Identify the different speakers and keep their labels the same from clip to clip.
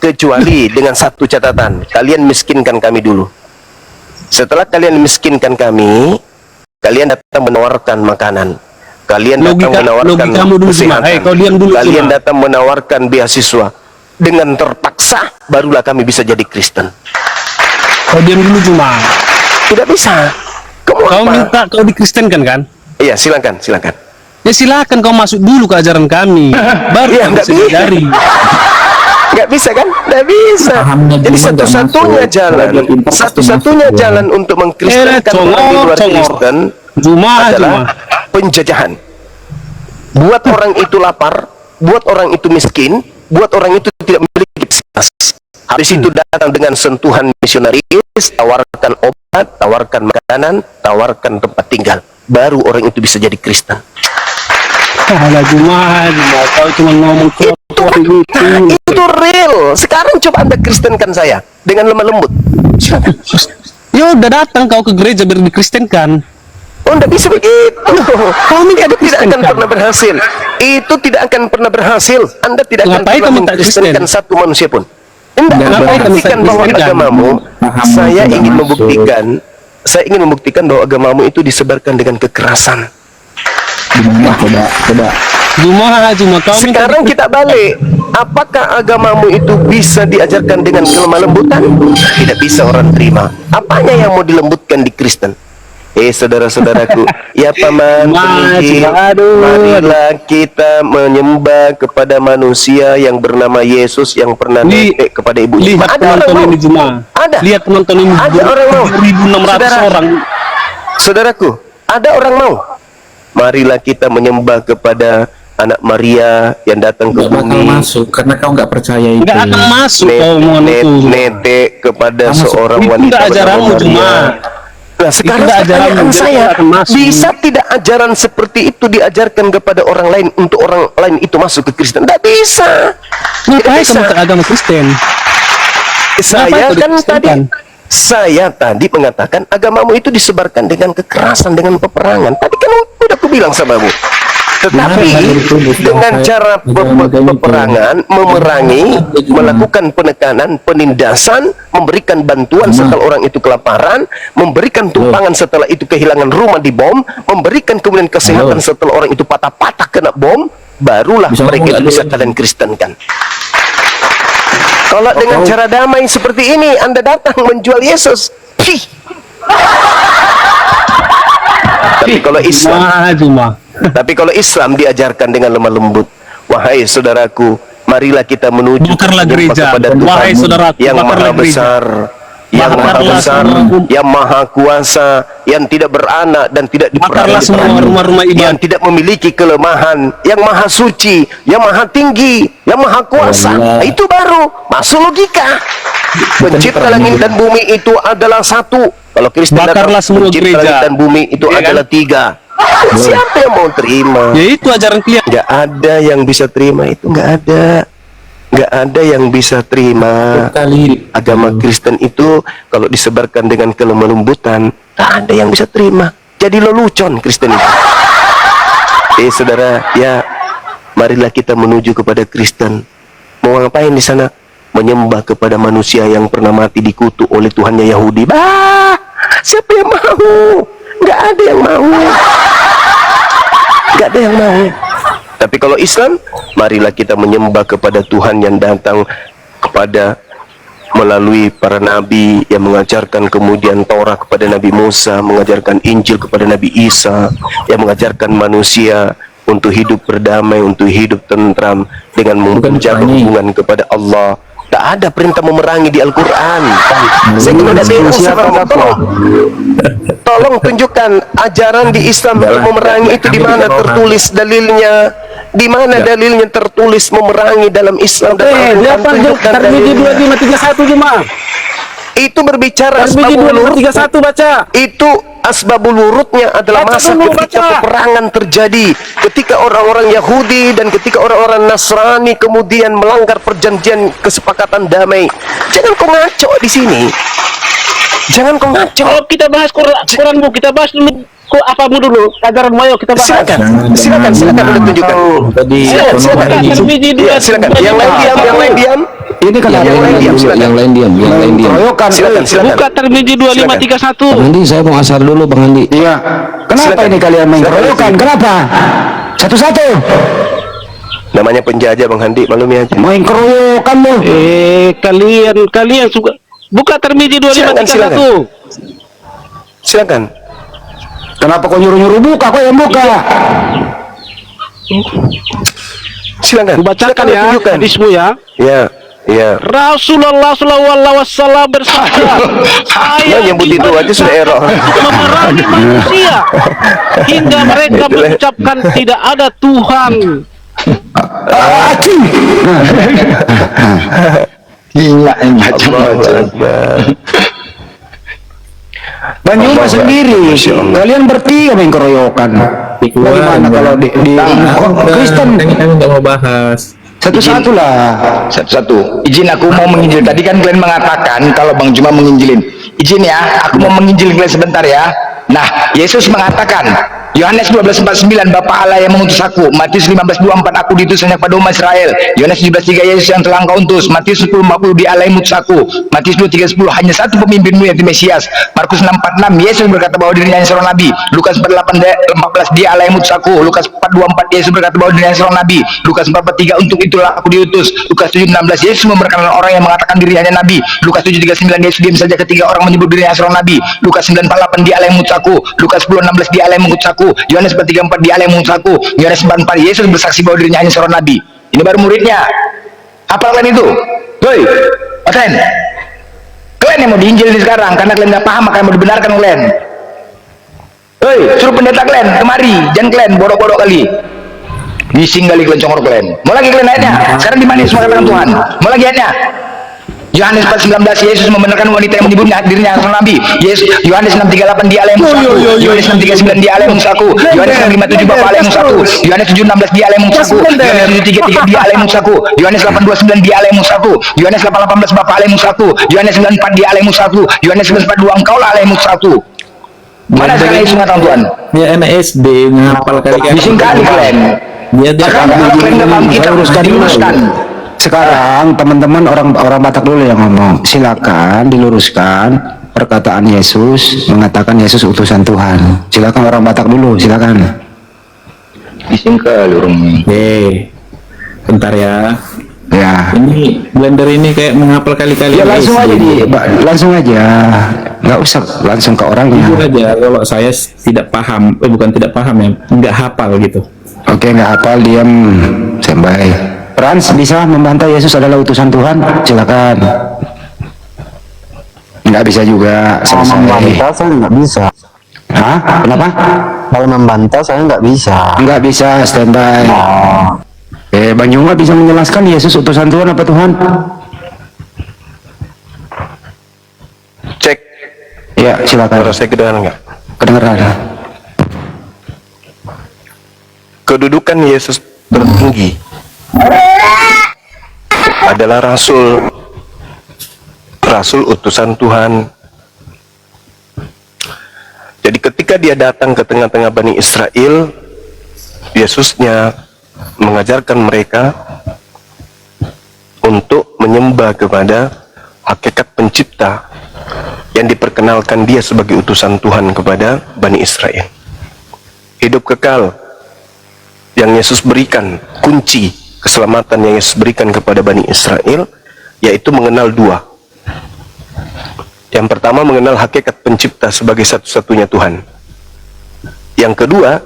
Speaker 1: kecuali dengan satu catatan, kalian miskinkan kami dulu. Setelah kalian miskinkan kami, kalian datang menawarkan makanan, kalian datang menawarkan kesehatan, kalian datang menawarkan beasiswa. Dengan terpaksa barulah kami bisa jadi Kristen.
Speaker 2: Kau diam dulu cuma.
Speaker 1: Tidak bisa.
Speaker 2: Kau minta kau dikristenkan kan?
Speaker 1: Iya, silakan.
Speaker 2: Ya silakan kau masuk dulu ke ajaran kami. Baru
Speaker 1: ya,
Speaker 2: bisa diajari.
Speaker 1: Nggak bisa kan? Nggak bisa. Jadi satu-satunya jalan untuk mengkristenkan orang di luar Kristen adalah penjajahan. Buat orang itu lapar, buat orang itu miskin, buat orang itu tidak memiliki fasilitas. Habis itu datang dengan sentuhan misionaris, tawarkan obat, tawarkan makanan, tawarkan tempat tinggal. Baru orang itu bisa jadi Kristen.
Speaker 2: Alah cuma kau cuma ngomong
Speaker 1: itu real. Sekarang coba Anda kristenkan saya dengan lemah lembut.
Speaker 2: Ya udah datang kau ke gereja biar dikristenkan.
Speaker 1: Oh, tidak bisa begitu. Itu tidak akan pernah berhasil. Itu tidak akan pernah berhasil. Anda tidak akan pernah mengkristenkan satu manusia pun. Anda pastikan bahwa agamamu, saya ingin membuktikan bahwa agamamu itu disebarkan dengan kekerasan. Coba. Sekarang kita balik. Apakah agamamu itu bisa diajarkan dengan kelemah lembutan? Tidak bisa orang terima. Apanya yang mau dilembutkan di Kristen? Saudara-saudaraku, ya paman penginjil, marilah kita menyembah kepada manusia yang bernama Yesus yang pernah netek kepada ibu.
Speaker 2: Lihat penonton ini cuma. Lihat penonton ini.
Speaker 1: Ada orang mau.
Speaker 2: 1.600 orang.
Speaker 1: Saudaraku, ada orang mau. Marilah kita menyembah kepada anak Maria yang datang ke bumi.
Speaker 3: Bakal masuk karena kau nggak percaya itu.
Speaker 2: Nggak akan masuk.
Speaker 1: Netek kepada seorang wanita bernama Maria. Nah, sekarang pertanyaan saya, bisa tidak ajaran seperti itu diajarkan kepada orang lain untuk orang lain itu masuk ke Kristen? Tidak bisa.
Speaker 2: Ngapain kamu ke agama Kristen?
Speaker 1: Saya tadi mengatakan agamamu itu disebarkan dengan kekerasan, dengan peperangan. Tadi kan udah aku bilang sama kamu. Tetapi dengan cara peperangan, memerangi, melakukan penekanan, penindasan, memberikan bantuan setelah orang itu kelaparan, memberikan tumpangan setelah itu kehilangan rumah di bom, memberikan kemudian kesehatan setelah orang itu patah-patah kena bom, barulah mereka itu bisa kalian kristenkan. Kalau dengan cara damai seperti ini Anda datang menjual Yesus, Tapi kalau Islam diajarkan dengan lemah lembut, wahai saudaraku, marilah kita menuju kepada Tuhan yang maha besar, yang maha kuasa, yang tidak beranak dan tidak diperlukan, yang tidak memiliki kelemahan, yang maha suci, yang maha tinggi, yang maha kuasa. Itu baru masuk logika. Pencipta langit dan bumi itu adalah satu. Kalau Kristen datang, pencipta langit dan bumi itu adalah tiga. Siapa yang mau terima?
Speaker 2: Ya itu ajaran kalian.
Speaker 1: Nggak ada yang bisa terima itu, nggak ada yang bisa terima. Agama Kristen itu kalau disebarkan dengan kelemah lembutan, nggak ada yang bisa terima. Jadi lelucon Kristen itu. Saudara, ya marilah kita menuju kepada Kristen. Mau ngapain di sana? Menyembah kepada manusia yang pernah mati dikutuk oleh Tuhannya Yahudi. Siapa yang mau? Nggak ada yang mau. Nggak ada yang mau. Tapi kalau Islam, marilah kita menyembah kepada Tuhan yang datang kepada melalui para nabi yang mengajarkan kemudian Taurat kepada Nabi Musa, mengajarkan Injil kepada Nabi Isa, yang mengajarkan manusia untuk hidup berdamai, untuk hidup tentram dengan menjaga hubungan kepada Allah. Tak ada perintah memerangi di Al-Quran. Saya kena dengar sama tolong tunjukkan ajaran di Islam untuk memerangi itu di mana tertulis dalilnya, di mana dalilnya tertulis memerangi dalam Islam dan tunjukkan dalilnya.
Speaker 2: 2531 Jemaah.
Speaker 1: Itu berbicara asbabul wurud. Itu asbabul wurudnya adalah masa ketika peperangan terjadi, ketika orang-orang Yahudi dan ketika orang-orang Nasrani kemudian melanggar perjanjian kesepakatan damai. Jangan kau ngaco di sini. Jangan kau ngaco.
Speaker 2: Kalau kita bahas Quran Bu, kita bahas dulu apamu dulu, ajaran Mayo kita bahas.
Speaker 1: Silakan udah tunjukkan. Silakan. Yang lain diam.
Speaker 4: Ini kan
Speaker 1: Yang lain diam, silakan.
Speaker 3: Yang lain diam, yang lain diam.
Speaker 4: Keroyokan.
Speaker 1: Silakan, silakan.
Speaker 2: Buka Tirmidzi 2531.
Speaker 3: Bang Andi, saya mau asar dulu Bang Andi.
Speaker 4: Iya. Kenapa
Speaker 1: Silakan.
Speaker 4: ini kalian main
Speaker 1: Silakan.
Speaker 4: keroyokan? Kenapa? Satu-satu.
Speaker 1: Namanya penjajah Bang Handi, maklumi aja.
Speaker 4: Main keroyokan lu.
Speaker 2: Kalian suka buka Tirmidzi
Speaker 1: Silakan,
Speaker 2: 2531.
Speaker 1: Silakan.
Speaker 4: Kenapa kau nyuruh-nyuruh buka? Kau yang buka.
Speaker 1: Silakan.
Speaker 2: Bacakan
Speaker 1: Silakan
Speaker 2: ya
Speaker 1: tunjukkan.
Speaker 2: hadismu ya.
Speaker 1: Ya, ya.
Speaker 2: Rasulullah SAW bersabda, saya
Speaker 1: Nyebut itu aja sudah error.
Speaker 2: memerangi manusia hingga mereka
Speaker 1: Itulah.
Speaker 2: mengucapkan tidak ada Tuhan.
Speaker 5: Gila ini
Speaker 1: Allahu Akbar.
Speaker 4: Banyuma
Speaker 1: Allah.
Speaker 4: sendiri.
Speaker 1: Masya Allah.
Speaker 4: Kalian bertiga main keroyokan. Bagaimana kalau di Kristen
Speaker 3: Kami nggak mau bahas.
Speaker 4: satu-satu lah.
Speaker 5: satu-satu. Izin aku mau menginjil. Tadi kan kalian mengatakan kalau Bang Juma menginjilin. Izin ya, aku mau menginjil kalian sebentar ya. Nah, Yesus mengatakan, Yohanes 12:49, Bapa Allah yang mengutus aku. Matius 15:24, aku diutus hanya pada umat Israel. Yohanes 17:3, Yesus yang telah engkau utus. Matius 10:40, dia Allah yang mengutus aku. Matius 23:10, hanya satu pemimpinmu yaitu Mesias. Markus 6:46, Yesus berkata bahwa dirinya seorang nabi. Lukas 4:14, dia Allah yang mengutus aku. Lukas 4:24, Yesus berkata bahwa dirinya seorang nabi. Lukas 4:3, untuk itulah aku diutus. Lukas 7:16, Yesus memperkenalkan orang yang mengatakan dirinya hanya nabi. Lukas 7:39, Yesus diam saja ketika orang menyebut dirinya seorang nabi. Lukas 9:48, dia Allah yang mengutus aku. Lukas 10:16, dia Allah yang mengutus aku. Yohanes 4:34, dia Allah yang mengutus aku. Yohanes 4:4, Yesus bersaksi bahwa dirinya hanya seorang nabi. Ini baru muridnya. Apa kalian itu? Hoi, kalian. Kalian yang mau diinjil ini sekarang karena kalian nggak paham, maka yang mau dibenarkan kalian. Hoi, suruh pendeta kalian kemari, jangan kalian bodoh-bodoh kali. Bising kali kalian, congor kalian. Mau lagi kalian ayatnya? Sekarang di mana semua katakan Tuhan? Mau lagi ayatnya? Yohanes 4:19, Yesus membenarkan wanita yang menyebutnya dirinya seorang nabi. Yohanes 6:38, dia Allah yang mengutus aku. Yohanes 6:39, dia Allah yang mengutus aku. Yohanes 6:57, Bapa Allah yang mengutus aku. Yohanes 7:16, dia Allah yang mengutus aku. Yohanes 7:33, dia Allah yang mengutus aku. Yohanes 8:29, dia Allah yang mengutus aku. Yohanes 8:18, Bapa Allah yang mengutus aku. Yohanes 9:4, dia Allah yang mengutus aku. Yohanes 11:42, engkau lah Allah yang mengutus aku. Mana sekarang Yesus mengatakan Tuhan?
Speaker 3: Ya anak SD ngapal kali-kali.
Speaker 5: Bising kali kalian.
Speaker 3: Dia
Speaker 5: Sekarang kalau kalian nggak paham kita harus diluruskan.
Speaker 4: Sekarang teman-teman orang Batak dulu yang ngomong. Silakan diluruskan perkataan Yesus mengatakan Yesus utusan Tuhan. Silakan orang Batak dulu, silakan.
Speaker 5: Bising kali orangnya.
Speaker 3: Bentar ya.
Speaker 4: Ya.
Speaker 3: Ini blender ini kayak menghafal kali-kali.
Speaker 4: Ya langsung aja langsung aja. Nggak usah langsung ke orangnya.
Speaker 3: Jujur aja kalau saya tidak paham, bukan tidak paham ya, nggak hafal gitu.
Speaker 4: Oke, nggak hafal, diam, standby. Frans bisa membantah Yesus adalah utusan Tuhan? Silakan. Nggak bisa juga.
Speaker 6: Kalau
Speaker 4: Selesai.
Speaker 6: membantah saya nggak bisa.
Speaker 4: Hah? Kenapa?
Speaker 6: Kalau membantah saya nggak bisa.
Speaker 4: Nggak bisa, standby. Bang Yunga bisa menjelaskan Yesus utusan Tuhan apa Tuhan?
Speaker 1: Cek.
Speaker 4: Ya, silakan.
Speaker 1: Suara saya kedengaran nggak?
Speaker 4: Kedengeran.
Speaker 1: Kedudukan Yesus tertinggi adalah Rasul utusan Tuhan. Jadi ketika dia datang ke tengah-tengah Bani Israel, Yesusnya mengajarkan mereka untuk menyembah kepada hakikat pencipta yang diperkenalkan dia sebagai utusan Tuhan kepada Bani Israel. Hidup kekal yang Yesus berikan, kunci keselamatan yang Yesus berikan kepada Bani Israel, yaitu mengenal dua. Yang pertama, mengenal hakikat pencipta sebagai satu-satunya Tuhan. Yang kedua,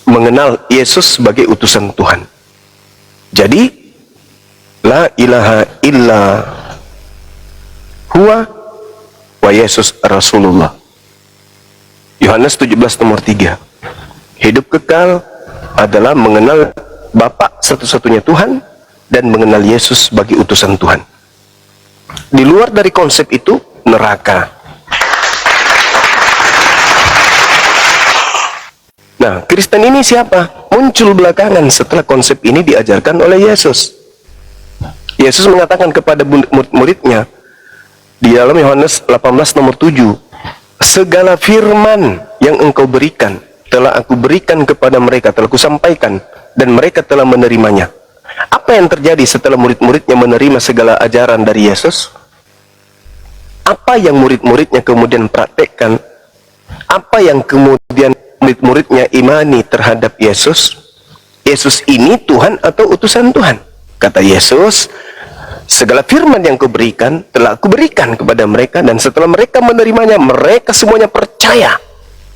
Speaker 1: mengenal Yesus sebagai utusan Tuhan. Jadi, la ilaha illa huwa wa Yesus Rasulullah. Yohanes 17 nomor 3. Hidup kekal adalah mengenal Bapa satu-satunya Tuhan dan mengenal Yesus sebagai utusan Tuhan. Di luar dari konsep itu, neraka. Nah, Kristen ini siapa? Muncul belakangan setelah konsep ini diajarkan oleh Yesus. Yesus mengatakan kepada murid-muridnya di dalam Yohanes 18 nomor 7, segala firman yang engkau berikan telah aku berikan kepada mereka, telah kusampaikan, dan mereka telah menerimanya. Apa yang terjadi setelah murid-muridnya menerima segala ajaran dari Yesus? Apa yang murid-muridnya kemudian praktekkan? Apa yang kemudian murid-muridnya imani terhadap Yesus? Yesus ini Tuhan atau utusan Tuhan? Kata Yesus, segala firman yang kuberikan telah kuberikan kepada mereka, dan setelah mereka menerimanya, mereka semuanya percaya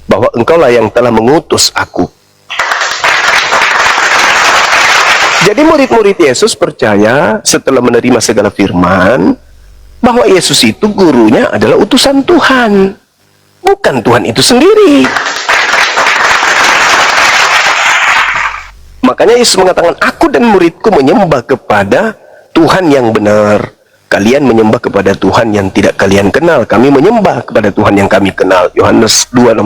Speaker 1: bahwa engkaulah yang telah mengutus aku. Jadi murid-murid Yesus percaya setelah menerima segala firman bahwa Yesus itu gurunya adalah utusan Tuhan, bukan Tuhan itu sendiri. Makanya Yesus mengatakan, aku dan muridku menyembah kepada Tuhan yang benar. Kalian menyembah kepada Tuhan yang tidak kalian kenal. Kami menyembah kepada Tuhan yang kami kenal. Yohanes 2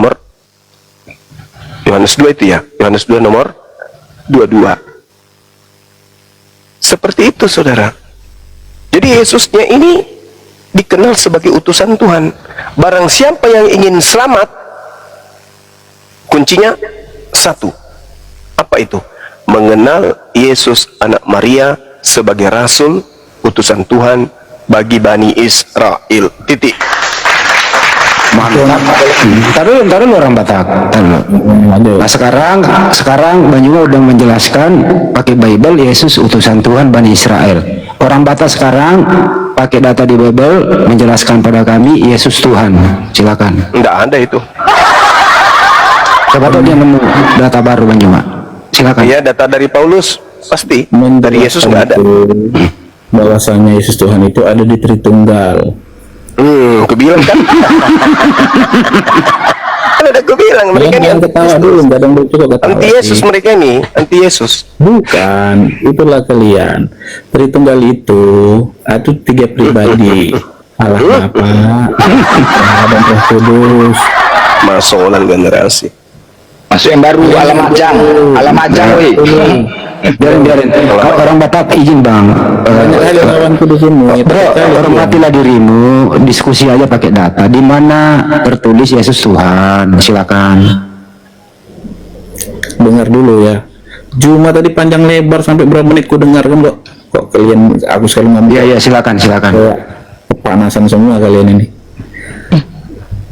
Speaker 1: itu ya. Yohanes 2 nomor 22. Seperti itu, saudara. Jadi Yesusnya ini dikenal sebagai utusan Tuhan. Barang siapa yang ingin selamat, kuncinya satu. Apa itu? Mengenal Yesus anak Maria sebagai rasul utusan Tuhan bagi Bani Israel. Titik.
Speaker 4: Mantap. Taruh orang Batak. Nah, sekarang Banyuma udah menjelaskan pakai Bible Yesus utusan Tuhan Bani Israel. Orang Batak sekarang pakai data di Bible menjelaskan pada kami Yesus Tuhan. Silakan.
Speaker 1: Enggak ada itu.
Speaker 4: Coba tahu dia nemu data baru Banyuma. Silakan.
Speaker 1: Iya, data dari Paulus pasti. Dari Yesus nggak ada.
Speaker 3: Bahwasanya Yesus Tuhan itu ada di Tritunggal.
Speaker 1: Aku bilang kan. Kan udah aku bilang mereka ini
Speaker 3: ketawa dulu, nggak ada yang cukup ketawa.
Speaker 1: anti Yesus mereka ini, anti Yesus.
Speaker 3: Bukan, itulah kalian. Tritunggal itu 3 pribadi. Allah Bapa, Allah dan Roh Kudus.
Speaker 1: Masolan generasi.
Speaker 5: Masuk yang baru, alam ajang, weh.
Speaker 4: Biarin. Kalau orang Batak izin bang.
Speaker 3: Banyak kali lawanku di sini.
Speaker 4: Bro, hormatilah dirimu. Diskusi aja pakai data. Di mana tertulis Yesus Tuhan? Silakan.
Speaker 3: Dengar dulu ya. Cuma tadi panjang lebar sampai berapa menit ku dengar kan kok kalian aku selalu ngambil.
Speaker 4: Iya, silakan.
Speaker 3: Kayak kepanasan semua kalian ini.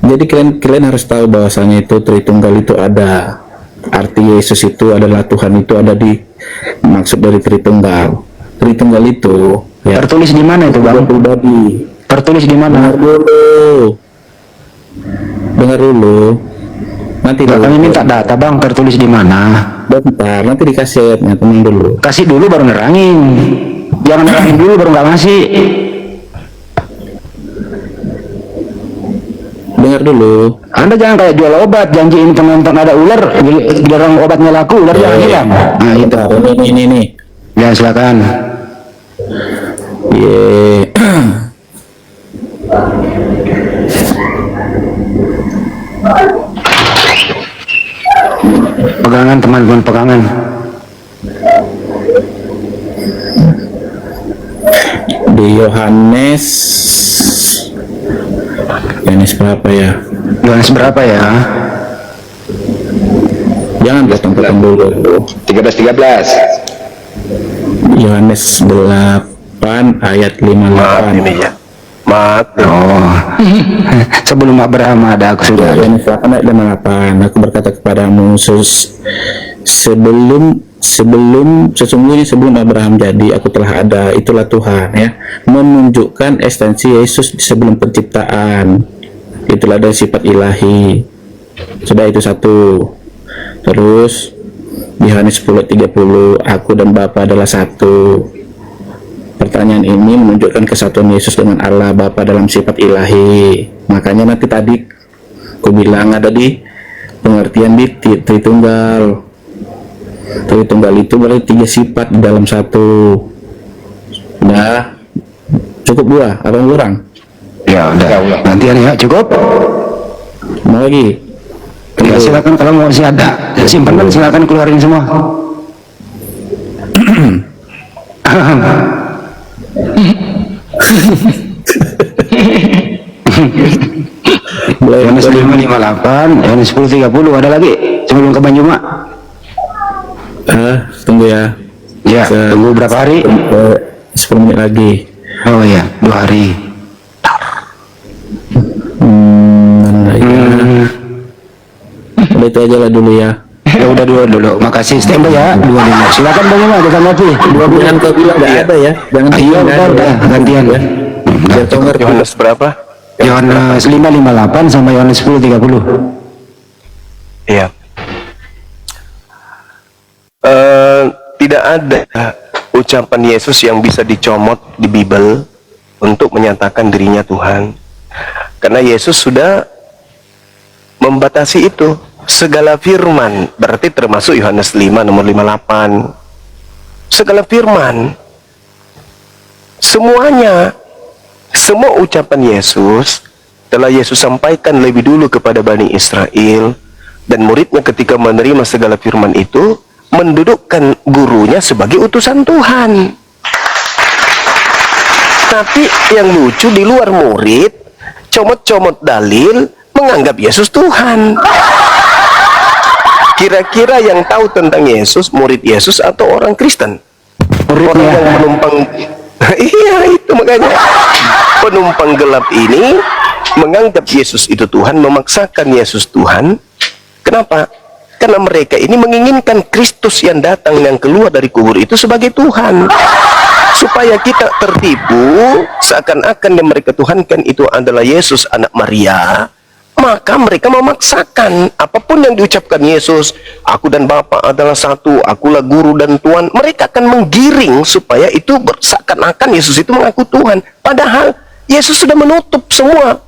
Speaker 3: Jadi kalian harus tahu bahwasanya itu Tritunggal itu ada. Arti Yesus itu adalah Tuhan itu ada di maksud dari Tritunggal. Tritunggal itu ya,
Speaker 4: Tertulis di mana itu bang?
Speaker 3: Pribadi.
Speaker 4: Tertulis di mana?
Speaker 3: Dengar dulu. Nanti
Speaker 4: Kami minta data bang. Tertulis di mana?
Speaker 3: Bentar, nanti dikasih ayatnya, tenang dulu.
Speaker 4: Kasih dulu baru nerangin. Jangan nerangin dulu baru nggak ngasih.
Speaker 3: Dengar dulu.
Speaker 4: Anda jangan kayak jual obat, janjiin penonton ada ular, giliran obatnya laku, ular jangan hilang. Nah itu.
Speaker 3: Bentar, ini.
Speaker 4: Ya silakan.
Speaker 3: Ye.
Speaker 4: Pegangan teman-teman, pegangan.
Speaker 3: Di Yohanes berapa ya?
Speaker 4: Yohanes berapa ya?
Speaker 3: Jangan potong-potong dulu.
Speaker 5: 13.
Speaker 3: Yohanes 8 ayat 58.
Speaker 1: Ini ya. Mati.
Speaker 4: Oh. Sebelum Abraham ada aku sudah.
Speaker 3: Yohanes 8 ayat 58. Aku berkata kepadamu sesungguhnya sebelum Abraham jadi aku telah ada. Itulah Tuhan ya, menunjukkan esensi Yesus sebelum penciptaan. Itulah dari sifat ilahi. Sudah itu satu. Terus di Yohanes 10:30 aku dan Bapa adalah satu. Pertanyaan ini menunjukkan kesatuan Yesus dengan Allah Bapa dalam sifat ilahi. Makanya nanti tadi aku bilang ada di pengertian di Tritunggal. Tritunggal itu berarti 3 sifat di dalam satu. Nah, cukup 2 apa yang kurang?
Speaker 4: Ya udah. Nanti ya cukup.
Speaker 3: Mau lagi?
Speaker 4: Ya silakan kalau mau masih ada simpenan silakan keluarin semua. Yohanes 5:58, Yohanes 10:30 ada lagi sebelum ke Banyuma.
Speaker 3: Tunggu ya.
Speaker 4: Ya, tunggu berapa hari?
Speaker 3: 10 menit lagi.
Speaker 4: Oh ya, 2 hari.
Speaker 3: Mana ya? Udah itu aja lah dulu ya.
Speaker 4: Ya udah dulu. Makasih. Standby ya. 25. Silakan Bang Ima, ditanggapi.
Speaker 3: Jangan kau bilang nggak ada ya. Jangan
Speaker 4: Iya,
Speaker 3: bilang nggak
Speaker 4: udah
Speaker 3: ada.
Speaker 4: gantian ya.
Speaker 3: Biar kau ngerti.
Speaker 1: Yohanes berapa?
Speaker 4: Yohanes 5:58 sama Yohanes 10:30.
Speaker 1: Iya. Tidak ada ucapan Yesus yang bisa dicomot di Bible untuk menyatakan dirinya Tuhan. Karena Yesus sudah membatasi itu. Segala firman, berarti termasuk Yohanes 5 nomor 58. Segala firman, semuanya, semua ucapan Yesus telah Yesus sampaikan lebih dulu kepada Bani Israel, dan muridnya ketika menerima segala firman itu mendudukkan gurunya sebagai utusan Tuhan. Tapi yang lucu, di luar murid comot-comot dalil menganggap Yesus Tuhan. Kira-kira yang tahu tentang Yesus murid Yesus atau orang Kristen? Orang yang menumpang iya, itu makanya penumpang gelap ini menganggap Yesus itu Tuhan, memaksakan Yesus Tuhan. Kenapa? Karena mereka ini menginginkan Kristus yang datang, yang keluar dari kubur itu sebagai Tuhan, supaya kita tertipu seakan-akan yang mereka tuhankan itu adalah Yesus anak Maria. Maka mereka memaksakan apapun yang diucapkan Yesus, aku dan Bapa adalah satu, akulah guru dan Tuhan. Mereka akan menggiring supaya itu seakan-akan Yesus itu mengaku Tuhan. Padahal Yesus sudah menutup semua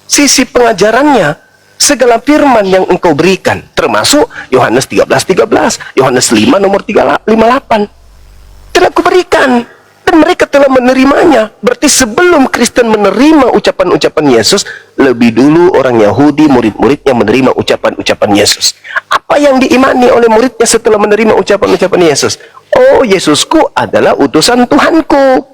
Speaker 1: sisi pengajarannya. Segala firman yang engkau berikan, termasuk Yohanes 13:13, Yohanes 5 nomor 58, telah kuberikan. Dan mereka telah menerimanya. Berarti sebelum Kristen menerima ucapan-ucapan Yesus, lebih dulu orang Yahudi, murid-muridnya menerima ucapan-ucapan Yesus. Apa yang diimani oleh muridnya setelah menerima ucapan-ucapan Yesus? Oh, Yesusku adalah utusan Tuhanku.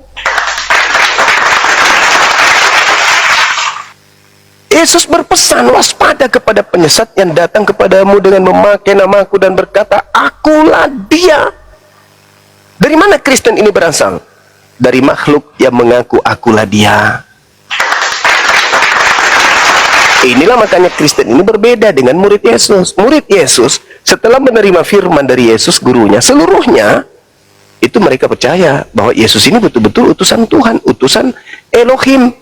Speaker 1: Yesus berpesan, waspada kepada penyesat yang datang kepadamu dengan memakai namaku dan berkata, akulah dia. Dari mana Kristen ini berasal? Dari makhluk yang mengaku akulah dia. Inilah makanya Kristen ini berbeda dengan murid Yesus. Murid Yesus setelah menerima firman dari Yesus gurunya, seluruhnya itu mereka percaya bahwa Yesus ini betul-betul utusan Tuhan, utusan Elohim.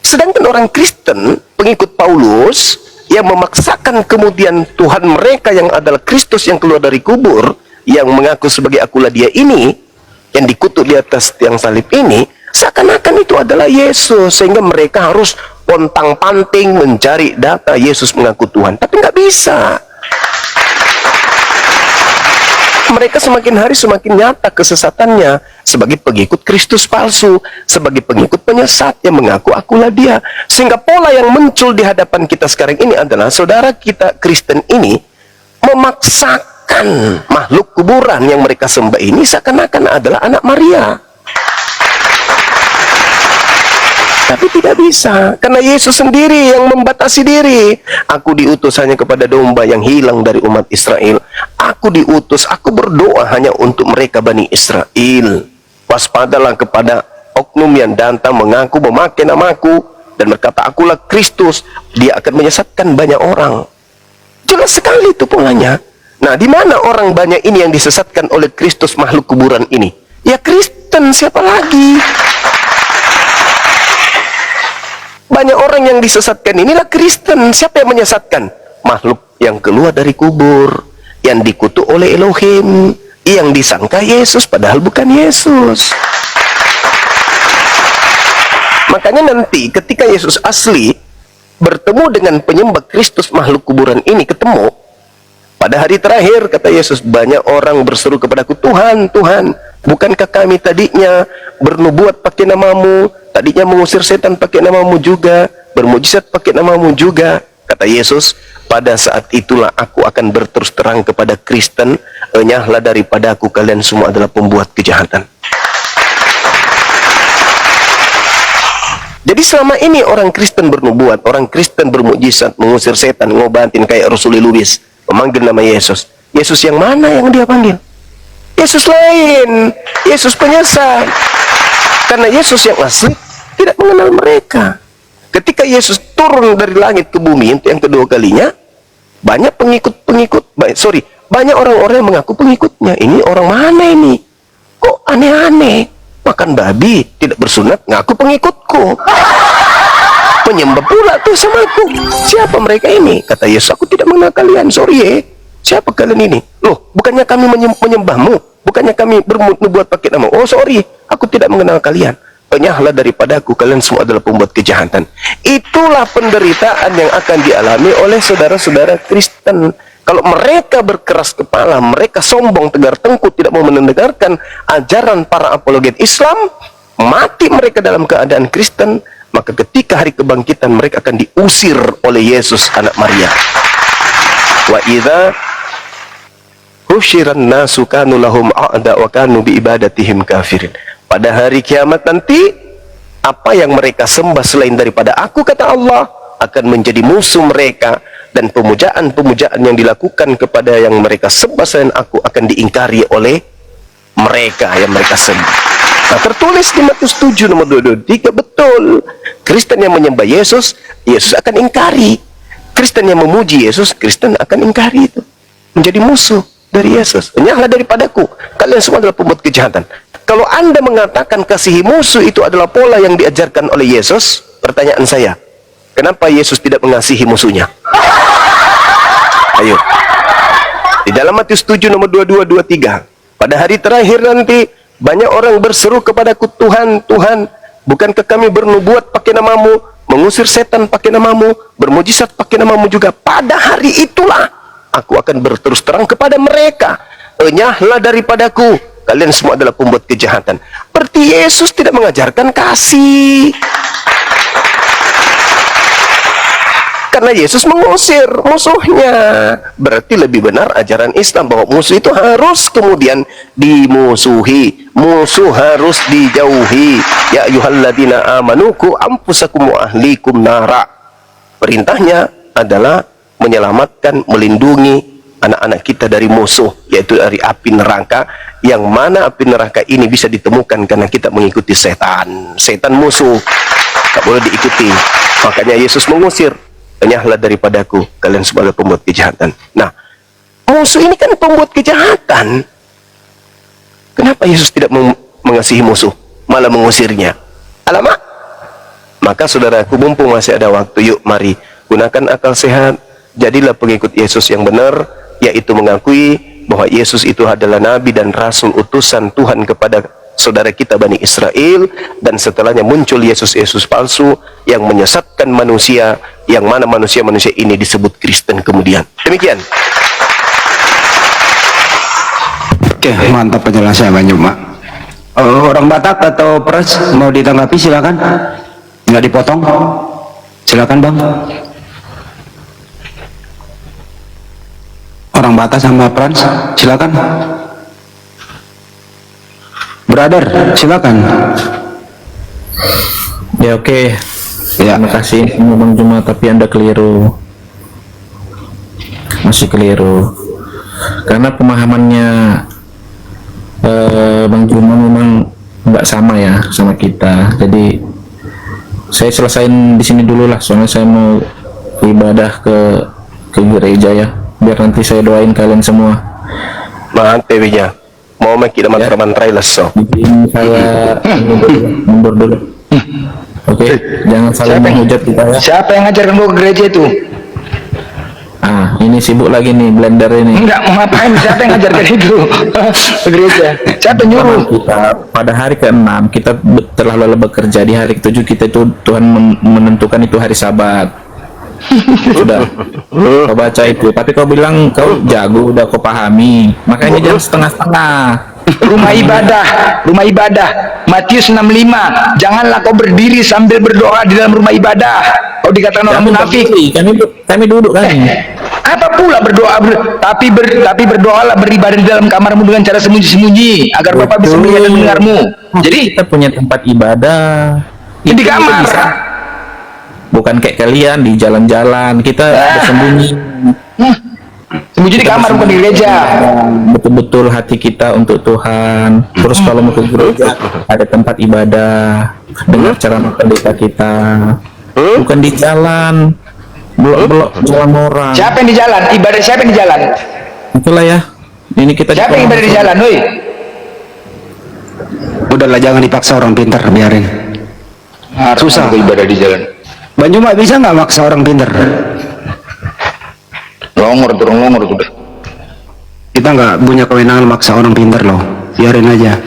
Speaker 1: Sedangkan orang Kristen, pengikut Paulus, yang memaksakan kemudian Tuhan mereka yang adalah Kristus yang keluar dari kubur, yang mengaku sebagai akulah dia ini, yang dikutuk di atas tiang salib ini, seakan-akan itu adalah Yesus, sehingga mereka harus pontang-panting mencari data Yesus mengaku Tuhan. Tapi nggak bisa. Mereka semakin hari semakin nyata kesesatannya sebagai pengikut Kristus palsu, sebagai pengikut penyesat yang mengaku akulah dia. Sehingga pola yang muncul di hadapan kita sekarang ini adalah saudara kita Kristen ini memaksakan makhluk kuburan yang mereka sembah ini seakan-akan adalah anak Maria. Tapi tidak bisa, karena Yesus sendiri yang membatasi diri. Aku diutus hanya kepada domba yang hilang dari umat Israel. Aku diutus, aku berdoa hanya untuk mereka Bani Israel. Waspadalah kepada oknum yang datang mengaku memakai namaku dan berkata akulah Kristus. Dia akan menyesatkan banyak orang. Jelas sekali itu polanya. Nah, di mana orang banyak ini yang disesatkan oleh Kristus makhluk kuburan ini? Ya Kristen, siapa lagi? Banyak orang yang disesatkan inilah Kristen. Siapa yang menyesatkan? Makhluk yang keluar dari kubur, yang dikutuk oleh Elohim, yang disangka Yesus padahal bukan Yesus. Makanya nanti ketika Yesus asli bertemu dengan penyembah Kristus makhluk kuburan ini, ketemu pada hari terakhir, kata Yesus, banyak orang berseru kepadaku, Tuhan, Tuhan, bukankah kami tadinya bernubuat pakai namamu, tadinya mengusir setan pakai namamu juga, bermujizat pakai namamu juga. Kata Yesus, pada saat itulah aku akan berterus terang kepada Kristen, enyahlah daripada aku, kalian semua adalah pembuat kejahatan. Jadi selama ini orang Kristen bernubuat, orang Kristen bermujizat, mengusir setan, ngobatin kayak Rasul Luis, memanggil nama Yesus. Yesus yang mana yang dia panggil? Yesus lain, Yesus penyesat. Karena Yesus yang asli tidak mengenal mereka. Ketika Yesus turun dari langit ke bumi untuk yang kedua kalinya, banyak banyak orang-orang yang mengaku pengikutnya. Ini orang mana ini? Kok aneh-aneh? Makan babi, tidak bersunat, ngaku pengikutku. Penyembah pula tuh sama aku. Siapa mereka ini? Kata Yesus, aku tidak mengenal kalian. Sorry ya. Siapa kalian ini? Loh, bukannya kami menyembahmu? Bukannya kami bernubuat pakai nama? Oh sorry, aku tidak mengenal kalian. Penyahlah daripadaku, kalian semua adalah pembuat kejahatan. Itulah penderitaan yang akan dialami oleh saudara-saudara Kristen. Kalau mereka berkeras kepala, mereka sombong, tegar tengkuk, tidak mau mendengarkan ajaran para apologet Islam, mati mereka dalam keadaan Kristen, maka ketika hari kebangkitan mereka akan diusir oleh Yesus anak Maria. Wa idza husyiran nasu kanu lahum a'da wa kanu bi ibadatihim kafirin. Pada hari kiamat nanti, apa yang mereka sembah selain daripada aku, kata Allah, akan menjadi musuh mereka, dan pemujaan-pemujaan yang dilakukan kepada yang mereka sembah selain aku akan diingkari oleh mereka yang mereka sembah. Nah, tertulis di Matius 7 nomor 223, betul. Kristen yang menyembah Yesus, Yesus akan ingkari. Kristen yang memuji Yesus, Kristen akan ingkari itu. Menjadi musuh dari Yesus. Penyahlah daripadaku, kalian semua adalah pembuat kejahatan. Kalau Anda mengatakan kasihi musuh itu adalah pola yang diajarkan oleh Yesus, pertanyaan saya, kenapa Yesus tidak mengasihi musuhnya? Ayo. Di dalam Matius 7 nomor 22-23, pada hari terakhir nanti, banyak orang berseru kepadaku, Tuhan, Tuhan, bukankah kami bernubuat pakai namamu, mengusir setan pakai namamu, bermujizat pakai namamu juga? Pada hari itulah aku akan berterus terang kepada mereka, enyahlah daripadaku, kalian semua adalah pembuat kejahatan. Berarti Yesus tidak mengajarkan kasih, karena Yesus mengusir musuhnya. Berarti lebih benar ajaran Islam bahwa musuh itu harus kemudian dimusuhi, musuh harus dijauhi. Ya ayyuhalladzina amanu qu anfusakum wa ahlikum nara. Perintahnya adalah menyelamatkan, melindungi anak-anak kita dari musuh, yaitu dari api neraka, yang mana api neraka ini bisa ditemukan karena kita mengikuti setan. Setan musuh, tak boleh diikuti. Makanya Yesus mengusir, enyahlah daripadaku, kalian semua adalah pembuat kejahatan. Nah, musuh ini kan pembuat kejahatan. Kenapa Yesus tidak mengasihi musuh, malah mengusirnya? Alamak. Maka saudaraku, mumpung masih ada waktu, yuk mari gunakan akal sehat, jadilah pengikut Yesus yang benar, yaitu mengakui bahwa Yesus itu adalah nabi dan rasul utusan Tuhan kepada saudara kita Bani Israel, dan setelahnya muncul Yesus palsu yang menyesatkan manusia, yang mana manusia-manusia ini disebut Kristen kemudian. Demikian.
Speaker 4: Oke, mantap penjelasannya Bang Juma. Orang Batak atau Pers mau ditanggapi silakan. Nggak dipotong. Silakan Bang. Orang Batak sama Frans, silakan. Brother, silakan.
Speaker 3: Ya oke.
Speaker 4: Ya.
Speaker 3: Terima kasih Bang Juma, tapi Anda keliru. Masih keliru. Karena pemahamannya Bang Juma memang nggak sama ya sama kita. Jadi saya selesain di sini dulu lah, soalnya saya mau ibadah ke gereja ya, biar nanti saya doain kalian semua.
Speaker 1: Mantewinya mau makin mantra-mantra leso.
Speaker 3: Jadi saya mundur dulu. Oke, jangan saling menghujat kita ya.
Speaker 5: Siapa yang ngajarkan gua ke gereja itu?
Speaker 3: Ah, ini sibuk lagi nih blender ini.
Speaker 5: Enggak, mau ngapain? Siapa yang ngajarkan itu? Ke gereja. Siapa yang nyuruh?
Speaker 3: Kita pada hari ke-6 kita telah lelah bekerja, di hari ke-7 kita itu Tuhan menentukan itu hari Sabat. Sudah kau baca itu, tapi kau bilang kau jago, udah kau pahami, makanya jangan setengah-setengah.
Speaker 5: Rumah ibadah Matius 65, janganlah kau berdiri sambil berdoa di dalam rumah ibadah, kau dikatakan orang munafik.
Speaker 3: Kami duduk kan.
Speaker 5: Apa pula berdoa tapi berdoalah, beribadah di dalam kamarmu dengan cara sembunyi-sembunyi, agar Bapa bisa melihat dan mendengarmu. Jadi
Speaker 3: kita punya tempat ibadah
Speaker 5: di kamar,
Speaker 3: bukan kayak kalian di jalan-jalan, kita bersembunyi.
Speaker 5: Sembunyi di kamar, bukan di gereja.
Speaker 3: Betul-betul hati kita untuk Tuhan. Terus kalau mau ke gereja ada tempat ibadah, dengar ceramah pendeta kita, bukan di jalan, belok-belok jalan orang.
Speaker 5: Siapa yang di jalan? Ibadah siapa yang di jalan?
Speaker 3: Itulah ya. Ini kita
Speaker 5: Siapa yang ibadah di jalan, woi?
Speaker 4: Udahlah, jangan dipaksa orang pintar, biarin. Susah.
Speaker 5: Ibadah di jalan.
Speaker 4: Bang Juma bisa nggak maksa orang pintar?
Speaker 5: Longor udah.
Speaker 4: Kita nggak punya kewenangan maksa orang pintar loh, biarin aja.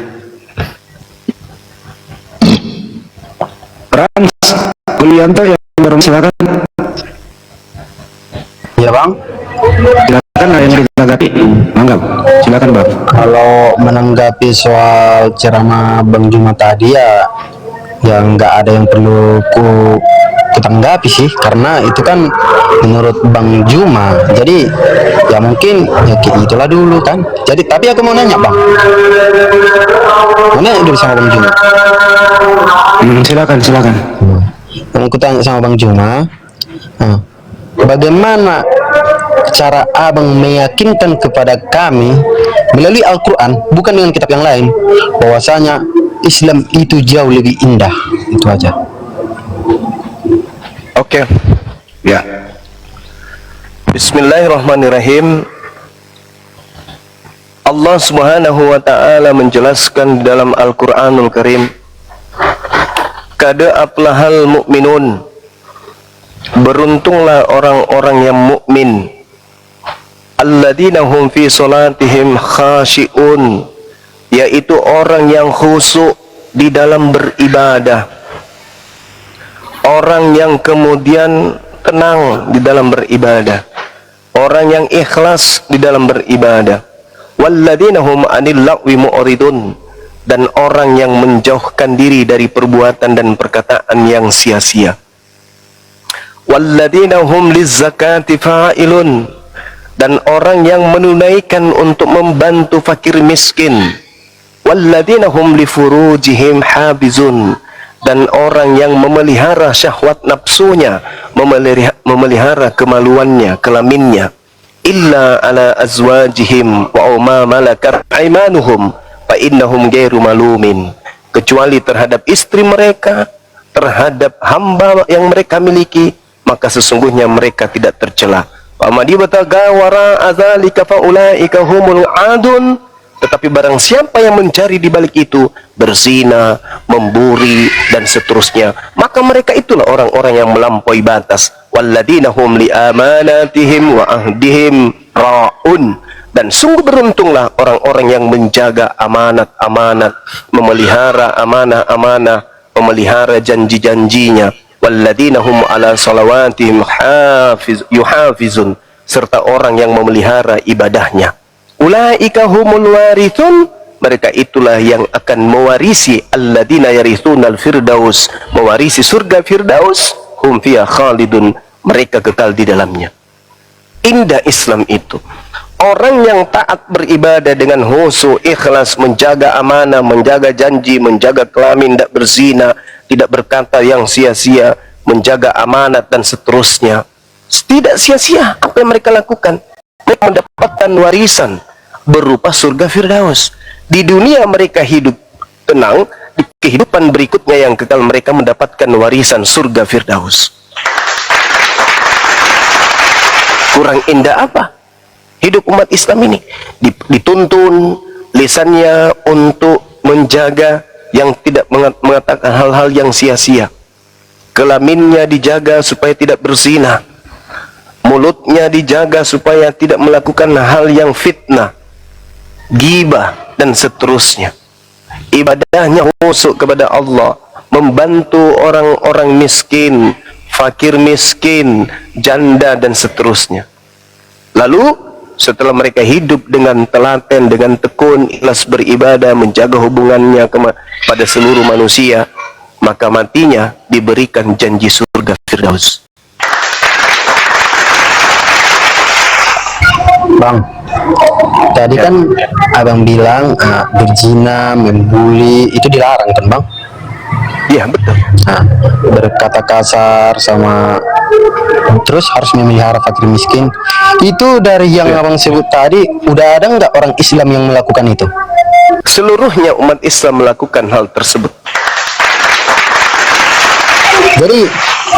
Speaker 4: Frans Kulianto yang baru, silakan.
Speaker 6: Ya bang,
Speaker 4: Silakan, ada yang ditanggapi. Mangga, silakan bang.
Speaker 6: kalau menanggapi soal ceramah Bang Juma tadi ya, yang nggak ada yang perlu kutanggapi sih, karena itu kan menurut Bang Juma. Jadi ya mungkin ya kayak itulah dulu kan. Jadi tapi aku mau nanya bang, mau nanya dulu sama Bang Juma.
Speaker 4: Silakan.
Speaker 6: Yang aku tanya sama Bang Juma, bagaimana cara abang meyakinkan kepada kami melalui Al-Quran, bukan dengan kitab yang lain, bahwasanya Islam itu jauh lebih indah? Itu aja.
Speaker 1: Oke.
Speaker 4: Ya.
Speaker 1: Bismillahirrahmanirrahim. Allah Subhanahu wa taala menjelaskan dalam Al-Qur'anul Karim, "Qad aflahal mu'minun." Beruntunglah orang-orang yang mukmin. Alladzina hum fi salatihim khashi'un, yaitu orang yang khusyuk di dalam beribadah. Orang yang kemudian tenang di dalam beribadah, orang yang ikhlas di dalam beribadah. Walladzina hum 'anil lagwi mu'ridun, dan orang yang menjauhkan diri dari perbuatan dan perkataan yang sia-sia. Walladzina hum lizzakati fa'ilun, dan orang yang menunaikan untuk membantu fakir miskin. Walladzina hum li furujihim habizun, dan orang yang memelihara syahwat nafsunya, memelihara kemaluannya, kelaminnya. Illa ala azwajihim wa ma malakat aimanuhum fa innahum ghairu malumin, kecuali terhadap istri mereka, terhadap hamba yang mereka miliki, maka sesungguhnya mereka tidak tercela. Wa madibataga wara adzalika fa ulaika humul adun, tetapi barang siapa yang mencari di balik itu, berzina, memburi dan seterusnya, maka mereka itulah orang-orang yang melampaui batas. Walladzina hum li amanatihim wa ahdihim ra'un, dan sungguh beruntunglah orang-orang yang menjaga amanat-amanat, memelihara amanah-amanah, memelihara janji-janjinya. Walladzina hum ala salawatihim yuhafizun, serta orang yang memelihara ibadahnya. Ulaika humul warithun, mereka itulah yang akan mewarisi, alladzina yarithunal firdaus, mewarisi surga firdaus, hum fiha khalidun, mereka kekal di dalamnya. Indah Islam itu. Orang yang taat beribadah dengan khusyuk, ikhlas, menjaga amanah, menjaga janji, menjaga kelamin, tidak berzina, tidak berkata yang sia-sia, menjaga amanat dan seterusnya. Tidak sia-sia apa yang mereka lakukan. Mereka mendapatkan warisan berupa surga firdaus. Di dunia mereka hidup tenang, di kehidupan berikutnya yang kekal mereka mendapatkan warisan surga firdaus. Kurang indah apa hidup umat Islam ini? Dituntun lisannya untuk menjaga yang tidak mengatakan hal-hal yang sia-sia, kelaminnya dijaga supaya tidak berzina, mulutnya dijaga supaya tidak melakukan hal yang fitnah, ghibah dan seterusnya. Ibadahnya khusyuk kepada Allah, membantu orang-orang miskin, fakir miskin, janda dan seterusnya. Lalu setelah mereka hidup dengan telaten, dengan tekun, ikhlas beribadah, menjaga hubungannya pada seluruh manusia, maka matinya diberikan janji surga firdaus.
Speaker 6: Bang, tadi kan abang bilang berzina, membuli itu dilarang kan bang?
Speaker 1: Iya betul.
Speaker 6: Berkata kasar sama terus harus memelihara fakir miskin. Itu dari yang abang sebut tadi, udah ada nggak orang Islam yang melakukan itu?
Speaker 1: Seluruhnya umat Islam melakukan hal tersebut.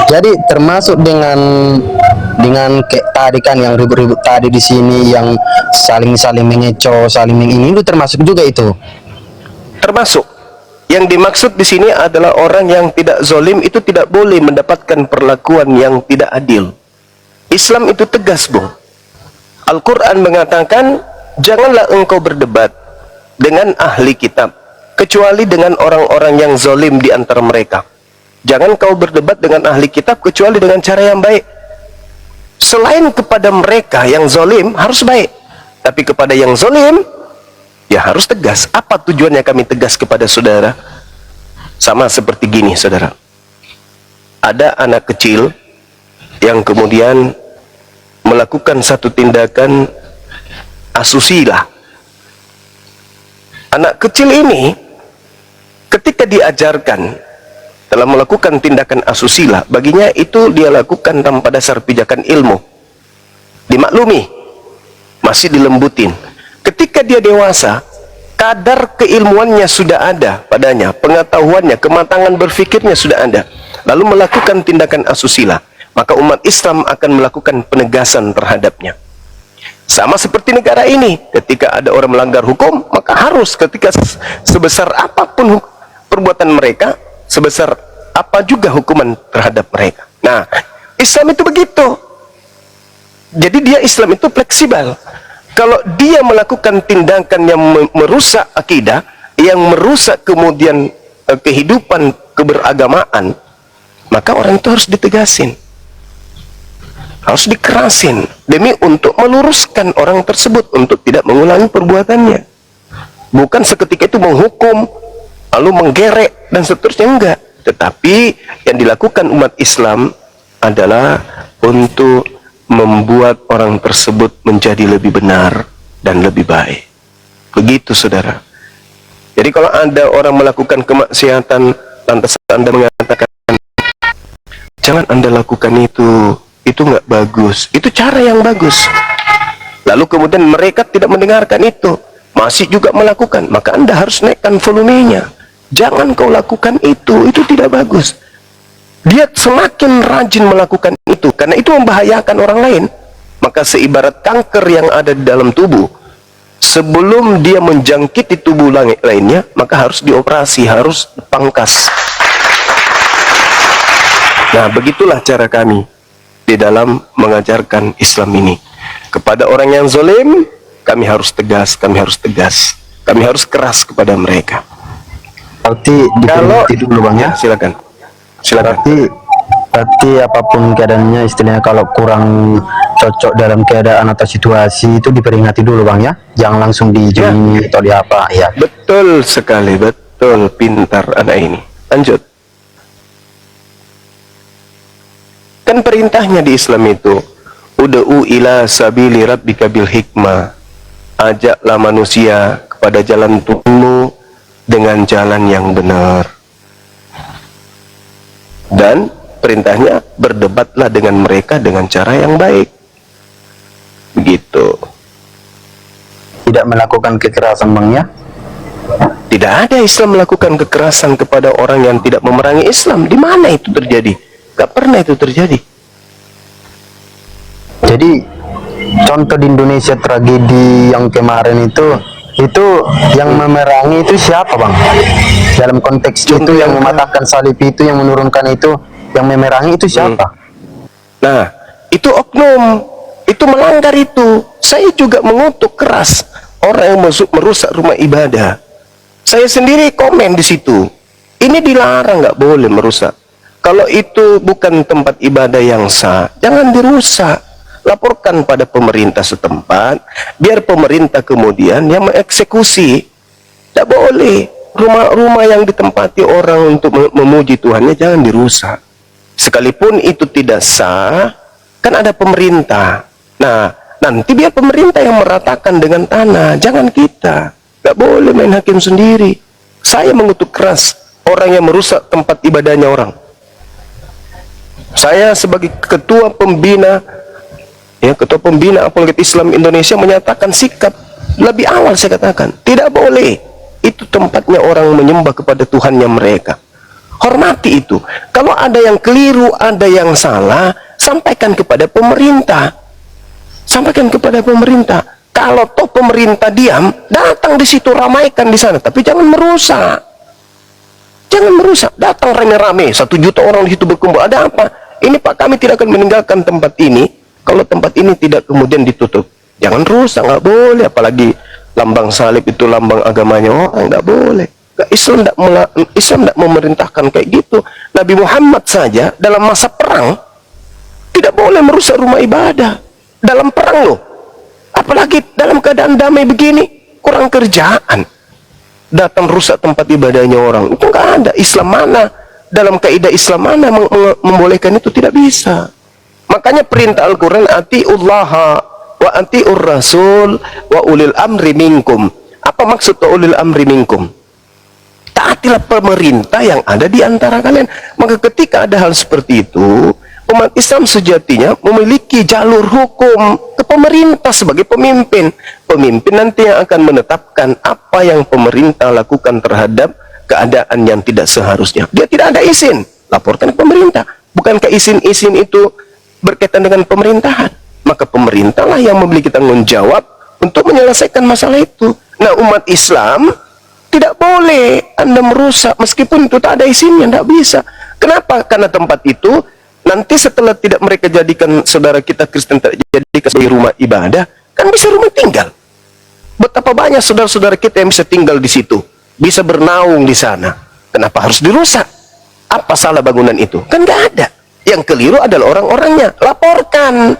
Speaker 6: Jadi termasuk dengan kayak tadi kan yang ribut-ribut tadi di sini, yang saling mengecoh, ini itu termasuk juga itu.
Speaker 1: Termasuk yang dimaksud di sini adalah orang yang tidak zalim itu tidak boleh mendapatkan perlakuan yang tidak adil. Islam itu tegas, Bung. Al-Quran mengatakan, janganlah engkau berdebat dengan ahli kitab kecuali dengan orang-orang yang zalim di antara mereka. Jangan kau berdebat dengan ahli kitab kecuali dengan cara yang baik. Selain kepada mereka yang zalim harus baik, tapi kepada yang zalim ya harus tegas. Apa tujuannya kami tegas kepada saudara? Sama seperti gini, saudara. Ada anak kecil yang kemudian melakukan satu tindakan asusila. Anak kecil ini ketika diajarkan dalam melakukan tindakan asusila, baginya itu dia lakukan tanpa dasar pijakan ilmu, dimaklumi, masih dilembutin. Ketika dia dewasa, kadar keilmuannya sudah ada padanya, pengetahuannya, kematangan berfikirnya sudah ada, lalu melakukan tindakan asusila, maka umat Islam akan melakukan penegasan terhadapnya. Sama seperti negara ini, ketika ada orang melanggar hukum, maka harus ketika sebesar apapun perbuatan mereka, sebesar apa juga hukuman terhadap mereka. Nah, Islam itu begitu. Jadi dia Islam itu fleksibel. Kalau dia melakukan tindakan yang merusak akidah, yang merusak kemudian kehidupan keberagamaan, maka orang itu harus ditegasin, harus dikerasin, demi untuk meluruskan orang tersebut untuk tidak mengulangi perbuatannya. Bukan seketika itu menghukum, lalu menggerek dan seterusnya, enggak. Tetapi yang dilakukan umat Islam adalah untuk membuat orang tersebut menjadi lebih benar dan lebih baik. Begitu, saudara. Jadi kalau ada orang melakukan kemaksiatan, lantas Anda mengatakan, jangan Anda lakukan itu nggak bagus, itu cara yang bagus. Lalu kemudian mereka tidak mendengarkan itu, masih juga melakukan, maka Anda harus naikkan volumenya. Jangan kau lakukan itu tidak bagus. Dia semakin rajin melakukan itu, karena itu membahayakan orang lain. Maka seibarat kanker yang ada di dalam tubuh, sebelum dia menjangkiti tubuh lainnya, maka harus dioperasi, harus dipangkas. Nah, begitulah cara kami di dalam mengajarkan Islam ini. Kepada orang yang zalim, kami harus tegas, kami harus keras kepada mereka.
Speaker 6: Berarti diperingati dulu, Bang, ya?
Speaker 1: Silakan.
Speaker 6: Berarti apapun keadaannya, istilahnya kalau kurang cocok dalam keadaan atau situasi itu diperingati dulu, Bang, ya? Jangan langsung dijungi atau di apa, ya?
Speaker 1: Betul sekali, betul, pintar anak ini. Lanjut. Kan perintahnya di Islam itu, ud'u ila sabili rabbika bil hikmah. Ajaklah manusia kepada jalan Tuhanmu dengan jalan yang benar. Dan perintahnya, berdebatlah dengan mereka dengan cara yang baik. Begitu.
Speaker 6: Tidak melakukan kekerasan, Bang, ya?
Speaker 1: Tidak ada Islam melakukan kekerasan kepada orang yang tidak memerangi Islam. Di mana itu terjadi? Gak pernah itu terjadi.
Speaker 6: Jadi contoh di Indonesia tragedi yang kemarin itu yang memerangi itu siapa, Bang? Dalam konteks itu yang mematahkan salib itu, yang menurunkan itu, yang memerangi itu siapa?
Speaker 1: Nah, itu oknum, itu melanggar itu. Saya juga mengutuk keras orang yang merusak rumah ibadah. Saya sendiri komen di situ. Ini dilarang, nggak boleh merusak. Kalau itu bukan tempat ibadah yang sah, jangan dirusak. Laporkan pada pemerintah setempat, biar pemerintah kemudian yang mengeksekusi. Tidak boleh rumah-rumah yang ditempati orang untuk memuji Tuhannya jangan dirusak. Sekalipun itu tidak sah, kan ada pemerintah. Nah, nanti biar pemerintah yang meratakan dengan tanah, jangan kita. Tidak boleh main hakim sendiri. Saya mengutuk keras orang yang merusak tempat ibadahnya orang. Saya sebagai ketua pembina apologet Islam Indonesia menyatakan sikap lebih awal. Saya katakan tidak boleh, itu tempatnya orang menyembah kepada Tuhannya mereka. Hormati itu. Kalau ada yang keliru, ada yang salah, sampaikan kepada pemerintah. Sampaikan kepada pemerintah. Kalau toh pemerintah diam, datang di situ, ramaikan di sana, tapi jangan merusak. Jangan merusak. Datang rame-rame, 1 juta orang di situ berkumpul. Ada apa? Ini Pak, kami tidak akan meninggalkan tempat ini kalau tempat ini tidak kemudian ditutup. Jangan rusak, nggak boleh. Apalagi lambang salib itu lambang agamanya orang, nggak boleh. Islam tidak memerintahkan kayak gitu. Nabi Muhammad saja dalam masa perang tidak boleh merusak rumah ibadah. Dalam perang loh. Apalagi dalam keadaan damai begini, kurang kerjaan. Datang rusak tempat ibadahnya orang. Itu nggak ada. Islam mana? Dalam kaidah Islam mana membolehkan itu? Tidak bisa. Makanya perintah Al-Quran, atiullaha wa atiur rasul wa ulil amri minkum. Apa maksud ulil amri minkum? Taatilah pemerintah yang ada di antara kalian. Maka ketika ada hal seperti itu, umat Islam sejatinya memiliki jalur hukum ke pemerintah sebagai pemimpin. Pemimpin nanti yang akan menetapkan apa yang pemerintah lakukan terhadap keadaan yang tidak seharusnya. Dia tidak ada izin, laporkan ke pemerintah. Bukankah izin-izin itu berkaitan dengan pemerintahan? Maka pemerintahlah yang memiliki tanggung jawab untuk menyelesaikan masalah itu. Nah, umat Islam tidak boleh Anda merusak meskipun itu tak ada izinnya, tidak bisa. Kenapa? Karena tempat itu nanti setelah tidak mereka jadikan saudara kita Kristen jadikan sebagai rumah ibadah, kan bisa rumah tinggal. Betapa banyak saudara-saudara kita yang bisa tinggal di situ, bisa bernaung di sana. Kenapa harus dirusak? Apa salah bangunan itu? Kan nggak ada. Yang keliru adalah orang-orangnya. Laporkan.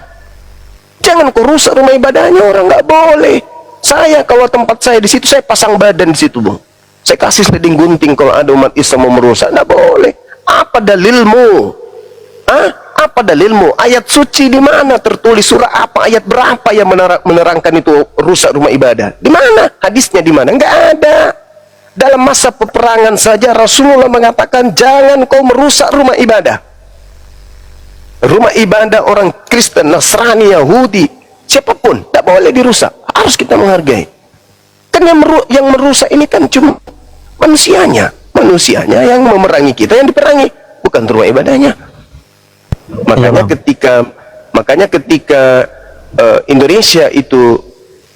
Speaker 1: Jangan kau rusak rumah ibadahnya orang, nggak boleh. Saya kalau tempat saya di situ, saya pasang badan di situ, Bang. Saya kasih sliding gunting kalau ada umat Islam mau merusak, nggak boleh. Apa dalilmu? Apa dalilmu? Ayat suci di mana tertulis? Surah apa? Ayat berapa yang menerangkan itu rusak rumah ibadah? Di mana? Hadisnya di mana? Nggak ada. Dalam masa peperangan saja Rasulullah mengatakan jangan kau merusak rumah ibadah. Rumah ibadah orang Kristen, Nasrani, Yahudi, siapapun, tidak boleh dirusak. Harus kita menghargai. Kan yang merusak ini kan cuma manusianya yang memerangi kita, yang diperangi bukan rumah ibadahnya. Makanya ketika Indonesia itu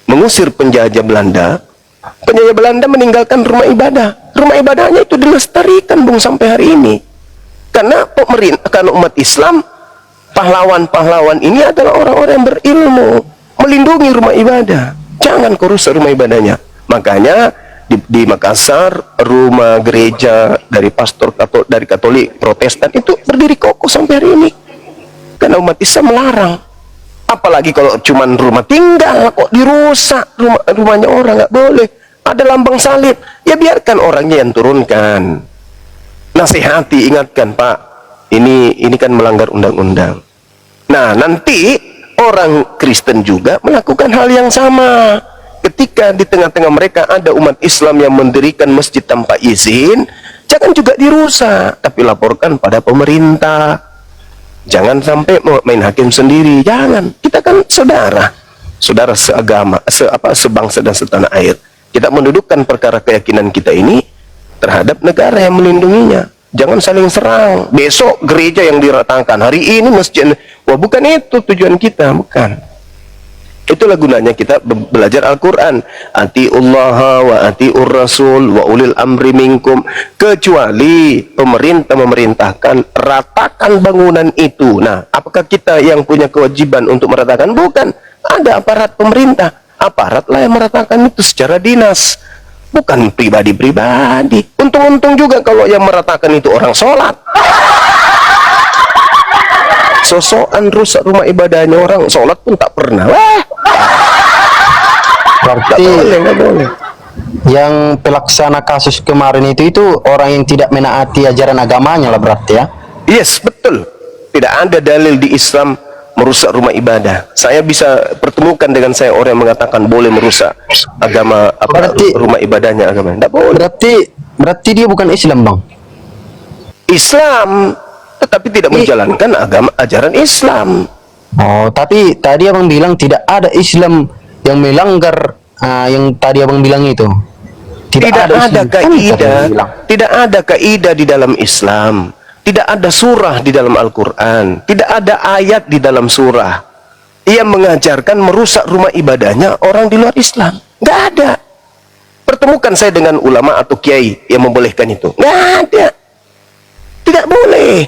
Speaker 1: mengusir penjajah Belanda meninggalkan rumah ibadah. Rumah ibadahnya itu dilestarikan, Bung, sampai hari ini. Karena umat Islam, pahlawan-pahlawan ini adalah orang-orang yang berilmu, melindungi rumah ibadah. Jangan kau rusak rumah ibadahnya. Makanya di Makassar, rumah gereja dari pastor dari Katolik Protestan itu berdiri kokoh sampai hari ini. Karena umat Islam melarang. Apalagi kalau cuman rumah tinggal kok dirusak, rumahnya orang, nggak boleh. Ada lambang salib, ya biarkan orangnya yang turunkan. Nasihati, ingatkan, Pak, ini kan melanggar undang-undang. Nah, nanti orang Kristen juga melakukan hal yang sama. Ketika di tengah-tengah mereka ada umat Islam yang mendirikan masjid tanpa izin, jangan juga dirusak, tapi laporkan pada pemerintah. Jangan sampai main hakim sendiri. Jangan. Kita kan saudara seagama, sebangsa dan setanah air. Kita mendudukkan perkara keyakinan kita ini terhadap negara yang melindunginya. Jangan saling serang. Besok gereja yang diratakan, hari ini masjid. Wah, bukan itu tujuan kita, bukan. Itulah gunanya kita belajar Al-Quran. Atiullaha wa atiur rasul wa ulil amri minkum. Kecuali pemerintah memerintahkan, ratakan bangunan itu. Nah, apakah kita yang punya kewajiban untuk meratakan? Bukan. Ada aparat pemerintah. Aparatlah yang meratakan itu secara dinas, bukan pribadi-pribadi. Untung-untung juga kalau yang meratakan itu orang sholat. Sosokan rusak rumah ibadahnya orang, sholat pun tak pernah. Wah,
Speaker 6: Berarti
Speaker 1: nggak boleh.
Speaker 6: yang pelaksana kasus kemarin itu orang yang tidak menaati ajaran agamanya lah berarti ya.
Speaker 1: Yes, betul. Tidak ada dalil di Islam merusak rumah ibadah. Saya bisa pertemukan dengan saya orang yang mengatakan boleh merusak agama rumah ibadahnya agama. Tidak boleh.
Speaker 6: Berarti dia bukan Islam, Bang.
Speaker 1: Islam tetapi tidak menjalankan agama ajaran Islam.
Speaker 6: Oh, tapi tadi abang bilang tidak ada Islam yang melanggar yang tadi abang bilang itu.
Speaker 1: Tidak ada
Speaker 6: Islam.
Speaker 1: kaidah,
Speaker 6: Tadi abang bilang.
Speaker 1: tidak ada kaidah di dalam Islam, tidak ada surah di dalam Al-Quran, tidak ada ayat di dalam surah yang mengajarkan merusak rumah ibadahnya orang di luar Islam. Nggak ada. Pertemukan saya dengan ulama atau kiai yang membolehkan itu. Nggak ada. Tidak boleh.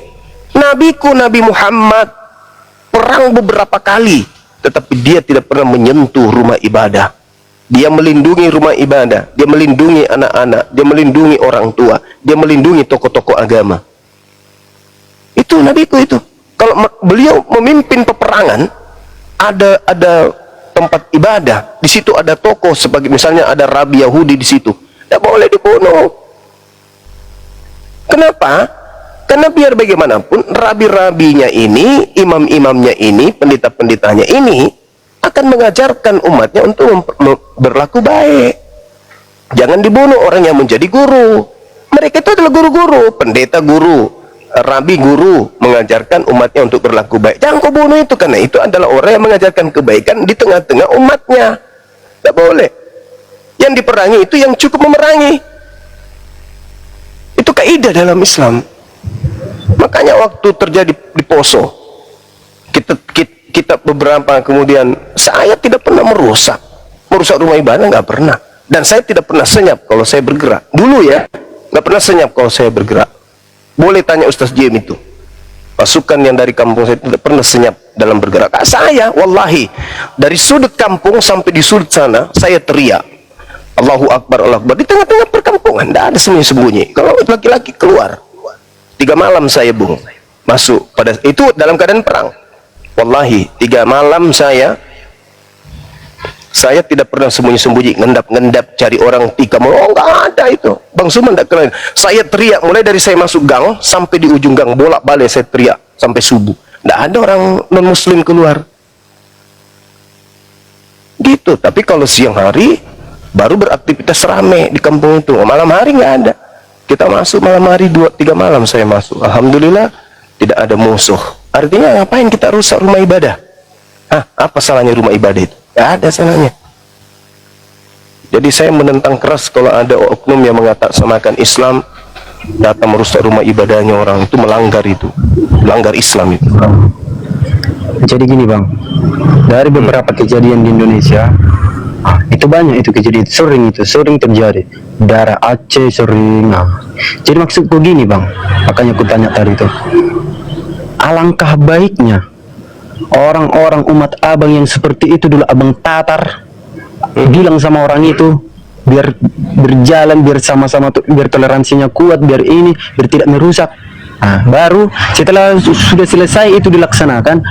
Speaker 1: Nabiku Nabi Muhammad perang beberapa kali, tetapi dia tidak pernah menyentuh rumah ibadah. Dia melindungi rumah ibadah, dia melindungi anak-anak, dia melindungi orang tua, dia melindungi tokoh-tokoh agama. Itu nabiku itu. Kalau beliau memimpin peperangan, ada tempat ibadah, di situ ada tokoh, sebagai misalnya ada rabi Yahudi di situ, tidak boleh dibunuh. Kenapa? Karena biar bagaimanapun rabi-rabinya ini, imam-imamnya ini, pendeta-pendetanya ini akan mengajarkan umatnya untuk berlaku baik. Jangan dibunuh orang yang menjadi guru. Mereka itu adalah guru-guru, pendeta guru, rabi guru, mengajarkan umatnya untuk berlaku baik. Jangan kau bunuh itu, karena itu adalah orang yang mengajarkan kebaikan di tengah-tengah umatnya. Tidak boleh. Yang diperangi itu yang cukup memerangi. Itu kaidah dalam Islam. Makanya waktu terjadi di Poso, kita beberapa kemudian, saya tidak pernah merusak rumah ibadah, nggak pernah. Dan saya tidak pernah senyap kalau saya bergerak. Dulu ya, nggak pernah senyap kalau saya bergerak. Boleh tanya Ustaz Jim itu. Pasukan yang dari kampung saya tidak pernah senyap dalam bergerak. Saya, wallahi, dari sudut kampung sampai di sudut sana, saya teriak, Allahu Akbar, Allahu Akbar. Di tengah-tengah perkampungan, tidak ada sembunyi-sembunyi. Kalau laki-laki keluar, 3 malam saya bung, masuk pada itu dalam keadaan perang. Wallahi, 3 malam saya tidak pernah sembunyi-sembunyi, ngendap-ngendap cari orang tikam. Oh, nggak ada itu. Bang Suman tidak kenal. Saya teriak mulai dari saya masuk gang sampai di ujung gang, bolak-balik saya teriak sampai subuh. Tidak ada orang non-muslim keluar. Gitu. Tapi kalau siang hari baru beraktivitas rame di kampung itu. Malam hari nggak ada. Kita masuk malam hari 2-3 malam saya masuk. Alhamdulillah tidak ada musuh. Artinya ngapain kita rusak rumah ibadah? Apa salahnya rumah ibadah itu? Tidak ada salahnya. Jadi saya menentang keras kalau ada oknum yang mengatasnamakan Islam datang merusak rumah ibadahnya orang, itu melanggar Islam itu.
Speaker 6: Jadi gini bang, dari beberapa kejadian di Indonesia, itu banyak itu kejadian, sering terjadi. Daerah Aceh sering. Jadi maksudku gini bang, makanya aku tanya tadi itu, alangkah baiknya orang-orang umat abang yang seperti itu dulu abang tatar, bilang sama orang itu biar berjalan, biar sama-sama, biar toleransinya kuat, biar tidak merusak. Baru setelah sudah selesai itu dilaksanakan,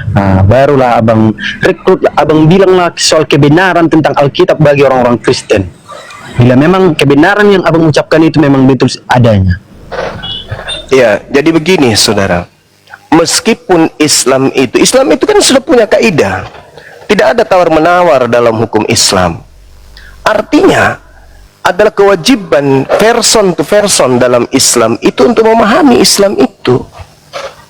Speaker 6: barulah abang rekrut, abang bilanglah soal kebenaran tentang Alkitab bagi orang-orang Kristen. Bila memang kebenaran yang abang ucapkan itu memang betul adanya.
Speaker 1: Ya, jadi begini saudara. Meskipun Islam itu kan sudah punya kaidah. Tidak ada tawar-menawar dalam hukum Islam. Artinya adalah kewajiban person to person dalam Islam itu untuk memahami Islam itu.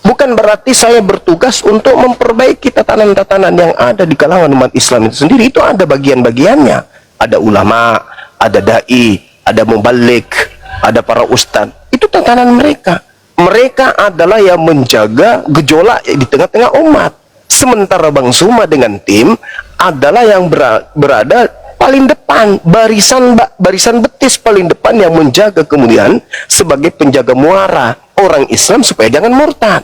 Speaker 1: Bukan berarti saya bertugas untuk memperbaiki tatanan-tatanan yang ada di kalangan umat Islam itu sendiri. Itu ada bagian-bagiannya. Ada ulama, ada dai, ada mubalik, ada para ustadz. Itu tatanan mereka. Mereka adalah yang menjaga gejolak di tengah-tengah umat. Sementara Bang Suma dengan tim adalah yang berada paling depan, barisan betis paling depan yang menjaga kemudian sebagai penjaga muara orang Islam supaya jangan murtad.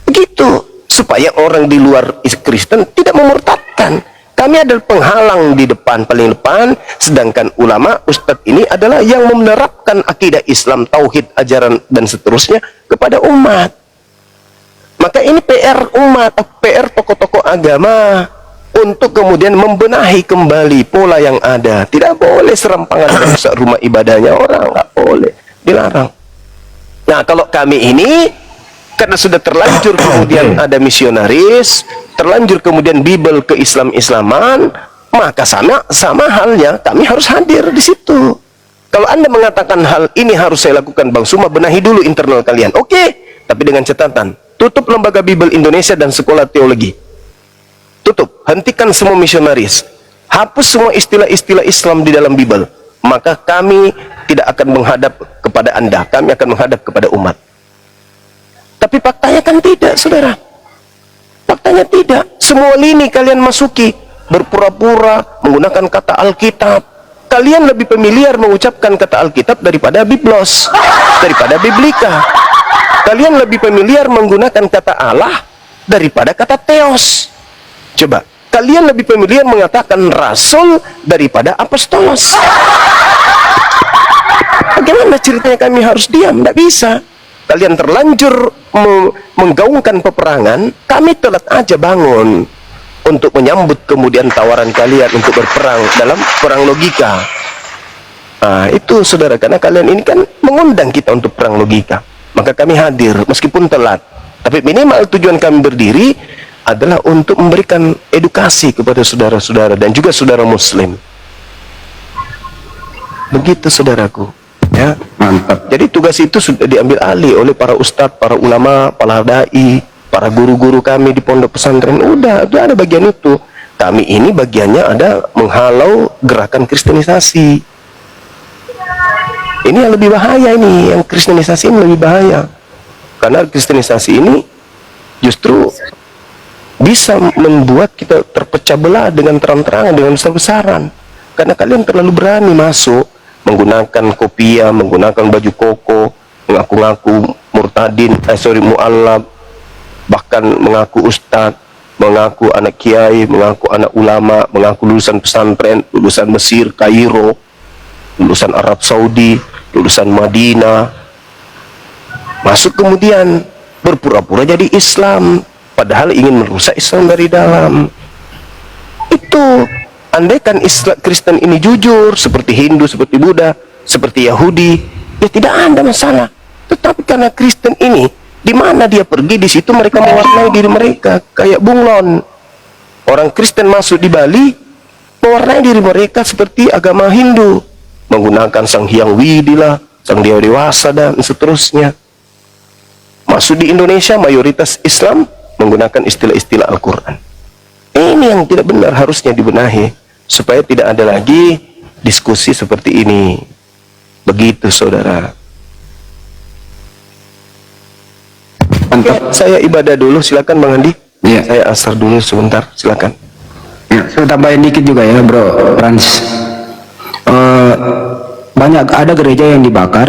Speaker 1: Begitu, supaya orang di luar Kristen tidak memurtadkan. Kami adalah penghalang di depan, paling depan, sedangkan ulama, ustadz ini adalah yang menerapkan akidah Islam, tauhid, ajaran, dan seterusnya kepada umat. Maka ini PR umat, PR tokoh-tokoh agama untuk kemudian membenahi kembali pola yang ada. Tidak boleh serampangan merusak rumah ibadahnya orang, nggak boleh, dilarang. Nah, kalau kami ini karena sudah terlanjur kemudian ada misionaris, terlanjur kemudian Bible ke Islam-Islaman, maka sama halnya kami harus hadir di situ. Kalau Anda mengatakan hal ini harus saya lakukan Bang Suma, benahi dulu internal kalian. Oke, Tapi dengan catatan, tutup lembaga Bible Indonesia dan sekolah teologi. Tutup, hentikan semua misionaris. Hapus semua istilah-istilah Islam di dalam Bible. Maka kami tidak akan menghadap kepada Anda, kami akan menghadap kepada umat. Tapi faktanya kan tidak, saudara. Faktanya tidak. Semua lini kalian masuki, berpura-pura menggunakan kata Alkitab. Kalian lebih familiar mengucapkan kata Alkitab daripada Biblos, daripada Biblika. Kalian lebih familiar menggunakan kata Allah daripada kata Theos. Coba, kalian lebih familiar mengatakan Rasul daripada Apostolos. Bagaimana ceritanya kami harus diam? Tidak bisa. Kalian terlanjur menggaungkan peperangan, kami telat aja bangun untuk menyambut kemudian tawaran kalian untuk berperang dalam perang logika. Nah, itu saudara, karena kalian ini kan mengundang kita untuk perang logika. Maka kami hadir meskipun telat. Tapi minimal tujuan kami berdiri adalah untuk memberikan edukasi kepada saudara-saudara dan juga saudara muslim. Begitu saudaraku. Ya, mantap. Jadi tugas itu sudah diambil alih oleh para ustadz, para ulama, para dai, para guru-guru kami di pondok pesantren. Udah ada bagian itu. Kami ini bagiannya ada menghalau gerakan kristenisasi. Ini yang lebih bahaya ini, yang kristenisasi ini lebih bahaya. Karena kristenisasi ini justru bisa membuat kita terpecah belah dengan terang-terangan, dengan besar-besaran. Karena kalian terlalu berani masuk menggunakan kopiah, menggunakan baju koko, mengaku-ngaku murtadin, mu'allab, bahkan mengaku ustadz, mengaku anak kiai, mengaku anak ulama, mengaku lulusan pesantren, lulusan Mesir, Kairo, lulusan Arab Saudi, lulusan Madinah. Masuk kemudian berpura-pura jadi Islam, padahal ingin merusak Islam dari dalam. Itu andaikan Islam Kristen ini jujur seperti Hindu, seperti Buddha, seperti Yahudi, ya tidak ada masalah. Tetapi karena Kristen ini, di mana dia pergi, di situ mereka mewarnai diri mereka kayak bunglon. Orang Kristen masuk di Bali, mewarnai diri mereka seperti agama Hindu, menggunakan Sang Hyang Widi lah, Sang Dewa Dewasa dan seterusnya. Masuk di Indonesia, mayoritas Islam menggunakan istilah-istilah Al-Quran. Ini yang tidak benar, harusnya dibenahi supaya tidak ada lagi diskusi seperti ini. Begitu saudara.
Speaker 4: Mantap.
Speaker 1: Saya ibadah dulu, silakan Bang Andi.
Speaker 4: Iya.
Speaker 1: Saya asar dulu sebentar, silakan.
Speaker 4: Ya, saya tambahin dikit juga ya bro Frans. Banyak ada gereja yang dibakar,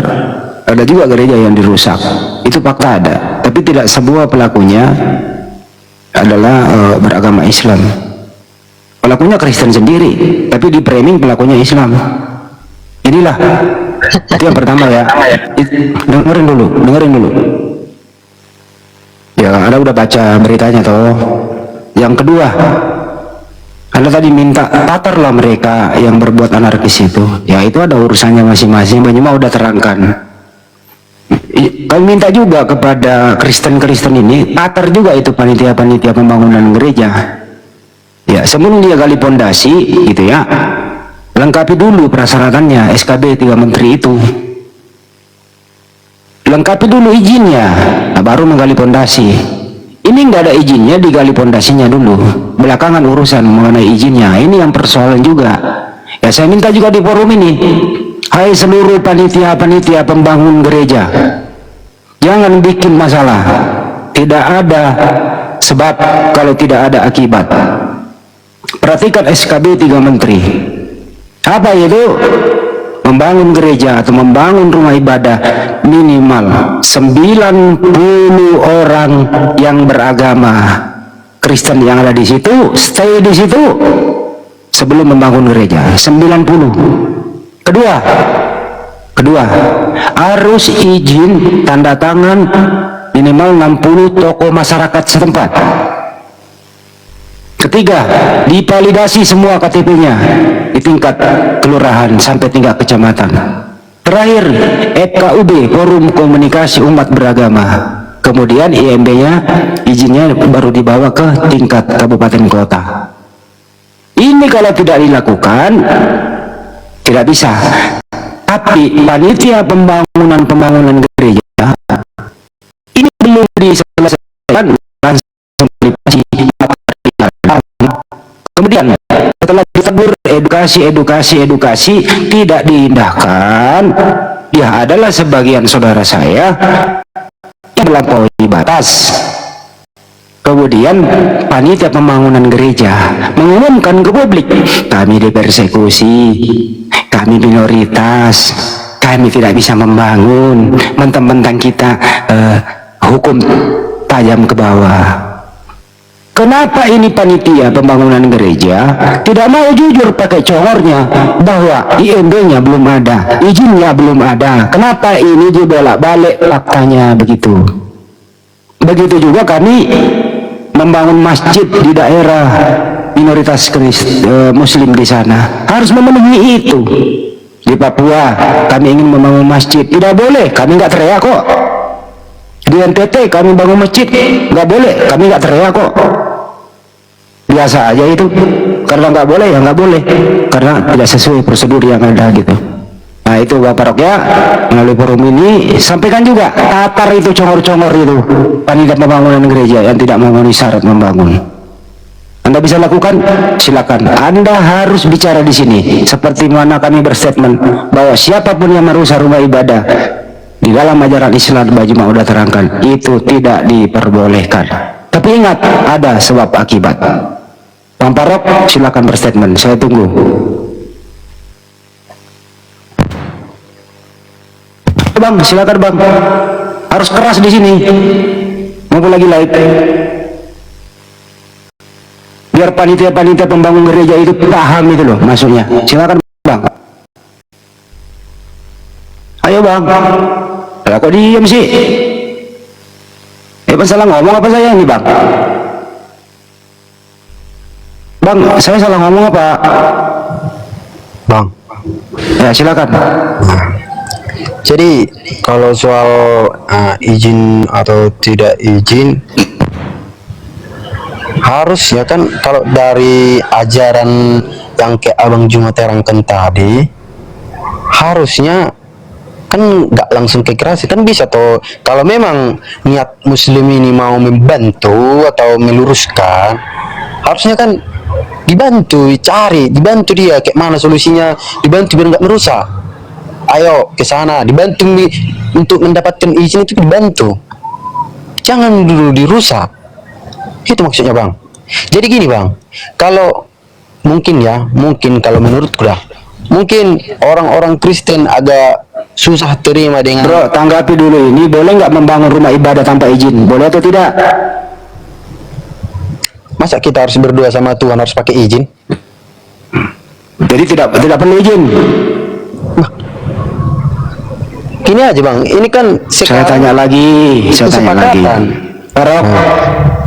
Speaker 4: ada juga gereja yang dirusak. Itu fakta ada. Tapi tidak semua pelakunya adalah beragama Islam. Pelakunya Kristen sendiri, tapi di framing pelakunya Islam. Inilah itu yang pertama ya. Dengerin dulu. Ya, Anda udah baca beritanya toh. Yang kedua, Anda tadi minta tatarlah mereka yang berbuat anarkis itu. Ya, itu ada urusannya masing-masing. Banyuma udah terangkan. Kami minta juga kepada Kristen-Kristen ini tatar juga itu panitia-panitia pembangunan gereja. Ya, sebelum dia gali pondasi gitu ya, lengkapi dulu persyaratannya, SKB 3 menteri itu. Lengkapi dulu izinnya, nah baru menggali pondasi. Ini nggak ada izinnya, digali pondasinya dulu. Belakangan urusan mengenai izinnya. Ini yang persoalan juga. Ya, saya minta juga di forum ini, hai seluruh panitia-panitia pembangun gereja, jangan bikin masalah. Tidak ada sebab kalau tidak ada akibat. Perhatikan SKB 3 menteri. Apa itu? Membangun gereja atau membangun rumah ibadah minimal 90 orang yang beragama Kristen yang ada di situ, stay di situ sebelum membangun gereja. 90. Kedua, harus izin tanda tangan minimal 60 tokoh masyarakat setempat. Ketiga, divalidasi semua KTP-nya di tingkat kelurahan sampai tingkat kecamatan. Terakhir, FKUB, Forum Komunikasi Umat Beragama. Kemudian IMB-nya, izinnya baru dibawa ke tingkat kabupaten kota. Ini kalau tidak dilakukan, tidak bisa. Tapi panitia pembangunan gereja ini belum diselesaikan langsung dikasih. Kemudian setelah ditegur edukasi tidak diindahkan, ya adalah sebagian saudara saya yang melampaui batas. Kemudian panitia pembangunan gereja mengumumkan ke publik, kami dipersekusi, kami minoritas, kami tidak bisa membangun, mentang-mentang kita hukum tajam ke bawah. Kenapa ini panitia pembangunan gereja tidak mau jujur pakai congornya bahwa IMB-nya belum ada, izinnya belum ada? Kenapa ini dibolak-balik faktanya begitu? Begitu juga kami membangun masjid di daerah minoritas Muslim di sana, harus memenuhi itu. Di Papua kami ingin membangun masjid, tidak boleh, kami nggak teriak kok. Di NTT kami bangun masjid, nggak boleh, kami nggak teriak kok. Biasa aja itu, karena nggak boleh ya nggak boleh, karena tidak sesuai prosedur yang ada gitu. Nah itu Bapak Rokya melalui forum ini sampaikan juga, tatar itu congor-congor itu panitia pembangunan gereja yang tidak memenuhi syarat membangun. Anda bisa lakukan, silakan. Anda harus bicara di sini, seperti mana kami berstatement bahwa siapapun yang merusak rumah ibadah di dalam ajaran Islam Bajima udah terangkan, itu tidak diperbolehkan. Tapi ingat, ada sebab akibat. Bang Parok, silakan berstatement. Saya tunggu. Bang, silakan Bang. Harus keras di sini. Mumpung lagi live. Biar panitia-panitia pembangun gereja itu paham itu loh maksudnya. Silakan Bang. Ayo Bang. Lah kok diam sih? Salah ngomong apa saya ini Bang? Bang, saya salah ngomong apa?
Speaker 6: Bang.
Speaker 4: Ya silakan.
Speaker 6: Jadi kalau soal izin atau tidak izin, harusnya kan kalau dari ajaran yang kayak Abang Juma terangkan tadi, harusnya kan nggak langsung kekerasan, kan bisa toh kalau memang niat Muslim ini mau membantu atau meluruskan, harusnya kan dibantu, dibantu dia kayak mana solusinya, dibantu biar nggak merusak. Ayo ke sana, dibantu untuk mendapatkan izin itu, dibantu, jangan dulu dirusak. Itu maksudnya Bang. Jadi gini Bang, kalau mungkin kalau menurutku dah, mungkin orang-orang Kristen agak susah terima dengan.
Speaker 4: Bro, tanggapi dulu ini, boleh nggak membangun rumah ibadah tanpa izin? Boleh atau tidak?
Speaker 6: Masa kita harus berdua sama Tuhan harus pakai izin?
Speaker 4: Jadi tidak perlu izin.
Speaker 6: Gini aja Bang, ini kan
Speaker 4: Saya tanya lagi. Parok,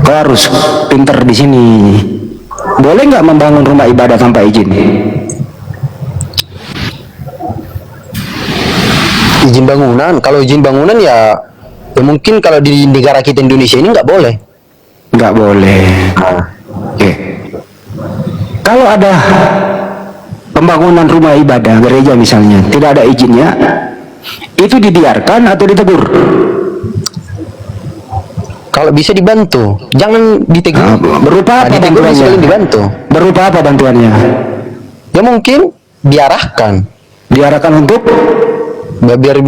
Speaker 4: kau harus pinter di sini. Boleh nggak membangun rumah ibadah tanpa izin?
Speaker 6: Izin bangunan, kalau izin bangunan ya mungkin kalau di negara kita Indonesia ini nggak boleh.
Speaker 4: Nggak boleh. Oke. Kalau ada pembangunan rumah ibadah gereja misalnya tidak ada izinnya, itu dibiarkan atau ditegur?
Speaker 6: Kalau bisa dibantu, jangan ditegur.
Speaker 4: Berupa apa bantuannya?
Speaker 6: Dibantu.
Speaker 4: Berupa apa bantuannya?
Speaker 6: Ya mungkin diarahkan
Speaker 4: untuk
Speaker 6: biar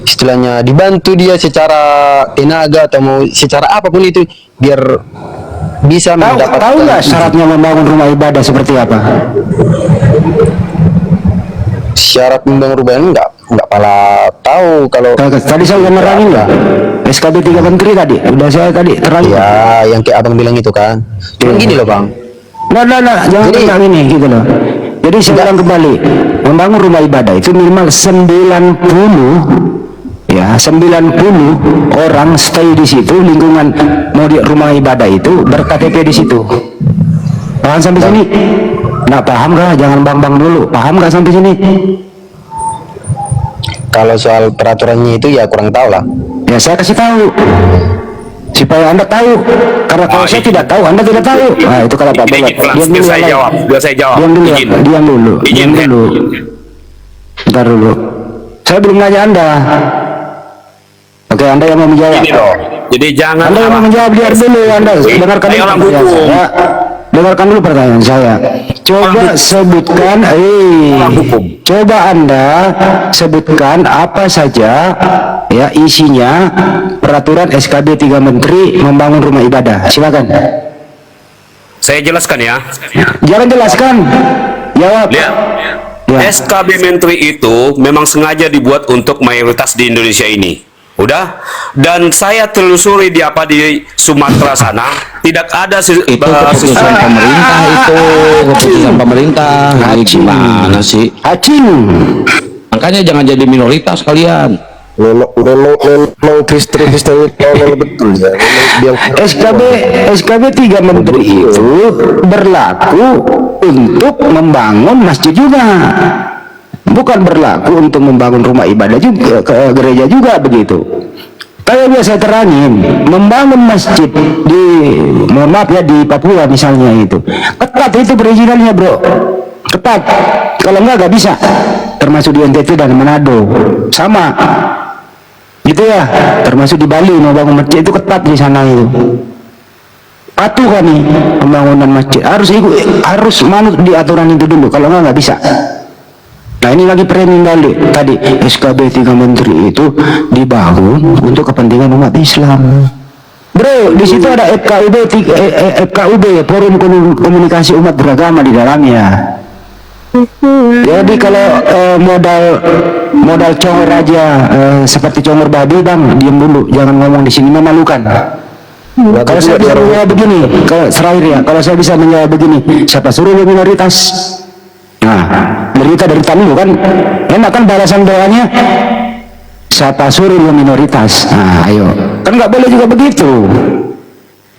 Speaker 6: istilahnya dibantu dia secara tenaga atau mau secara apapun itu, biar bisa mendapatkan.
Speaker 4: Tahu nggak syaratnya membangun rumah ibadah seperti apa?
Speaker 6: Syarat membangun rumah ibadah nggak pala tahu. Kalau
Speaker 4: tadi saya udah nerangin nggak? SKB 3 Menteri tadi udah saya tadi terangin.
Speaker 6: Ya yang kayak abang bilang itu kan. Cuma gini loh Bang.
Speaker 4: Nah, jangan bilang ini gitu loh. Jadi saya ulang kembali, membangun rumah ibadah itu minimal 90 orang stay di situ, lingkungan mau di rumah ibadah itu ber-KTP di situ. Paham sampai sini? Nah, paham nggak? Jangan bang dulu. Paham nggak sampai sini?
Speaker 6: Kalau soal peraturannya itu ya kurang tahu lah.
Speaker 4: Ya saya kasih tahu supaya Anda tahu, karena kalau saya tidak tahu, Anda tidak tahu. Nah itu kalau Pak Bolat.
Speaker 1: Biar saya jawab.
Speaker 4: Diam dulu. Bentar dulu. Saya belum nanya Anda. Oke, Anda yang mau menjawab.
Speaker 7: Ini loh. Jadi jangan
Speaker 4: Anda yang mau menjawab, biar dulu Anda dengarkan
Speaker 7: Ayo,
Speaker 4: dulu
Speaker 7: orang
Speaker 4: pertanyaan
Speaker 7: hukum.
Speaker 4: saya. Dengarkan dulu pertanyaan saya. Coba sebutkan, coba Anda sebutkan apa saja ya isinya peraturan SKB 3 Menteri membangun rumah ibadah. Silakan.
Speaker 7: Saya jelaskan ya.
Speaker 4: Jangan jelaskan. Jawab.
Speaker 7: Lihat.
Speaker 4: Ya.
Speaker 7: SKB Menteri itu memang sengaja dibuat untuk mayoritas di Indonesia ini. Udah, dan saya telusuri di Sumatera sana tidak ada
Speaker 8: Itu keputusan pemerintah, itu keputusan pemerintah. Ini gimana sih?
Speaker 4: Acing.
Speaker 8: Makanya jangan jadi minoritas kalian.
Speaker 1: Memang Kristen itu betul ya.
Speaker 4: SKB 3 Menteri itu berlaku untuk membangun masjid juga, bukan berlaku untuk membangun rumah ibadah juga, ke gereja juga begitu. Kayak biasa terangin, membangun masjid di, mohon maaf ya, di Papua misalnya itu ketat, itu perizinannya bro, ketat. Kalau nggak bisa, termasuk di NTT dan Manado sama gitu ya, termasuk di Bali mau bangun masjid itu ketat di sana itu. Patuh kan nih pembangunan masjid, harus manut di aturan itu dulu, kalau nggak bisa. Nah ini lagi framing balik tadi, SKB 3 Menteri itu dibangun untuk kepentingan umat Islam. Bro, di situ ada FKUB, Forum Komunikasi Umat Beragama di dalamnya. Jadi kalau modal congor aja seperti congor babi, bang, diam dulu, jangan ngomong di sini, memalukan. Kalau saya bisa menjawab begini, kalau saya bisa menjawab begini, siapa suruh lu minoritas? Nah, berita dari tamu kan, enak kan balasan doanya? Siapa suruh lu minoritas? Nah, ayo, kan nggak boleh juga begitu.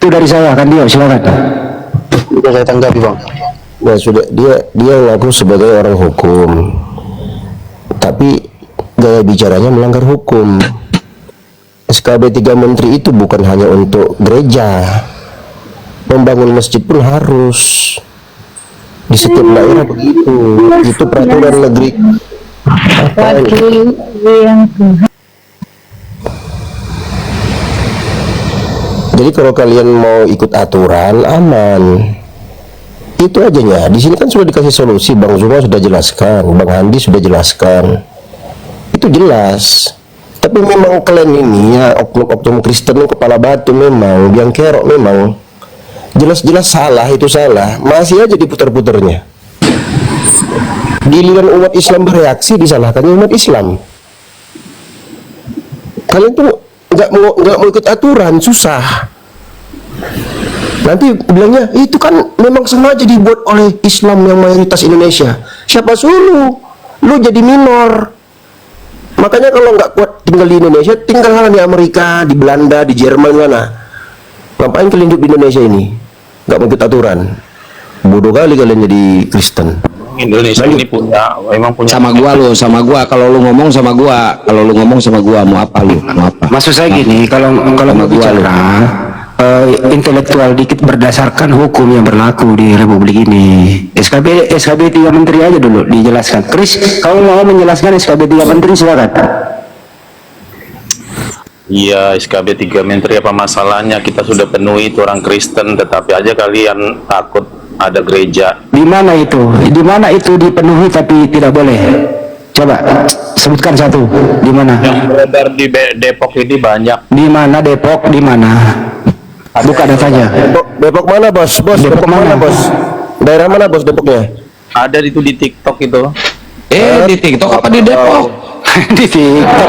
Speaker 4: Itu dari saya, kan dia, silakan.
Speaker 6: Udah saya tanggapi bang.
Speaker 1: Nah, sudah dia ngaku sebagai orang hukum, tapi gaya bicaranya melanggar hukum. SKB 3 Menteri itu bukan hanya untuk gereja, membangun masjid pun harus di setiap daerah begitu. Itu peraturan negeri. Jadi kalau kalian mau ikut aturan, aman. Itu aja. Di sini kan sudah dikasih solusi, Bang Zuma sudah jelaskan, Bang Handi sudah jelaskan. Itu jelas. Tapi memang kalian ini ya, oknum-oknum Kristen kepala batu, memang biang kerok, memang jelas-jelas salah, itu salah, masih aja diputar-putarnya. Giliran umat Islam bereaksi, disalahkannya umat Islam. Kalian tuh nggak mau ikut aturan, susah. Nanti bilangnya itu kan memang sengaja dibuat oleh Islam yang mayoritas Indonesia. Siapa suruh lu jadi minor? Makanya kalau nggak kuat tinggal di Indonesia, tinggallah di Amerika, di Belanda, di Jerman, mana? Ngapain kalian hidup di Indonesia ini? Nggak mau ikut aturan. Bodoh kali kalian jadi Kristen.
Speaker 7: Indonesia ini memang punya
Speaker 8: Sama gua, kalau lu ngomong sama gua, mau apa lu? Mau apa?
Speaker 4: Maksud saya gini, kalau mau bicara intelektual dikit berdasarkan hukum yang berlaku di Republik ini. SKB 3 Menteri aja dulu dijelaskan. Chris, kamu mau menjelaskan SKB 3 Menteri, silakan.
Speaker 9: Iya, SKB 3 Menteri apa masalahnya? Kita sudah penuhi itu orang Kristen, tetapi aja kalian takut ada gereja.
Speaker 4: Di mana itu? Di mana itu dipenuhi tapi tidak boleh? Coba sebutkan satu. Di mana?
Speaker 9: Yang beredar di Depok ini banyak.
Speaker 4: Di mana Depok? Di mana? Buka datanya.
Speaker 1: Depok mana, bos? Depok mana, bos? Daerah mana, bos, Depoknya?
Speaker 9: Ada itu di TikTok itu.
Speaker 8: Di TikTok apa di Depok?
Speaker 4: Di TikTok.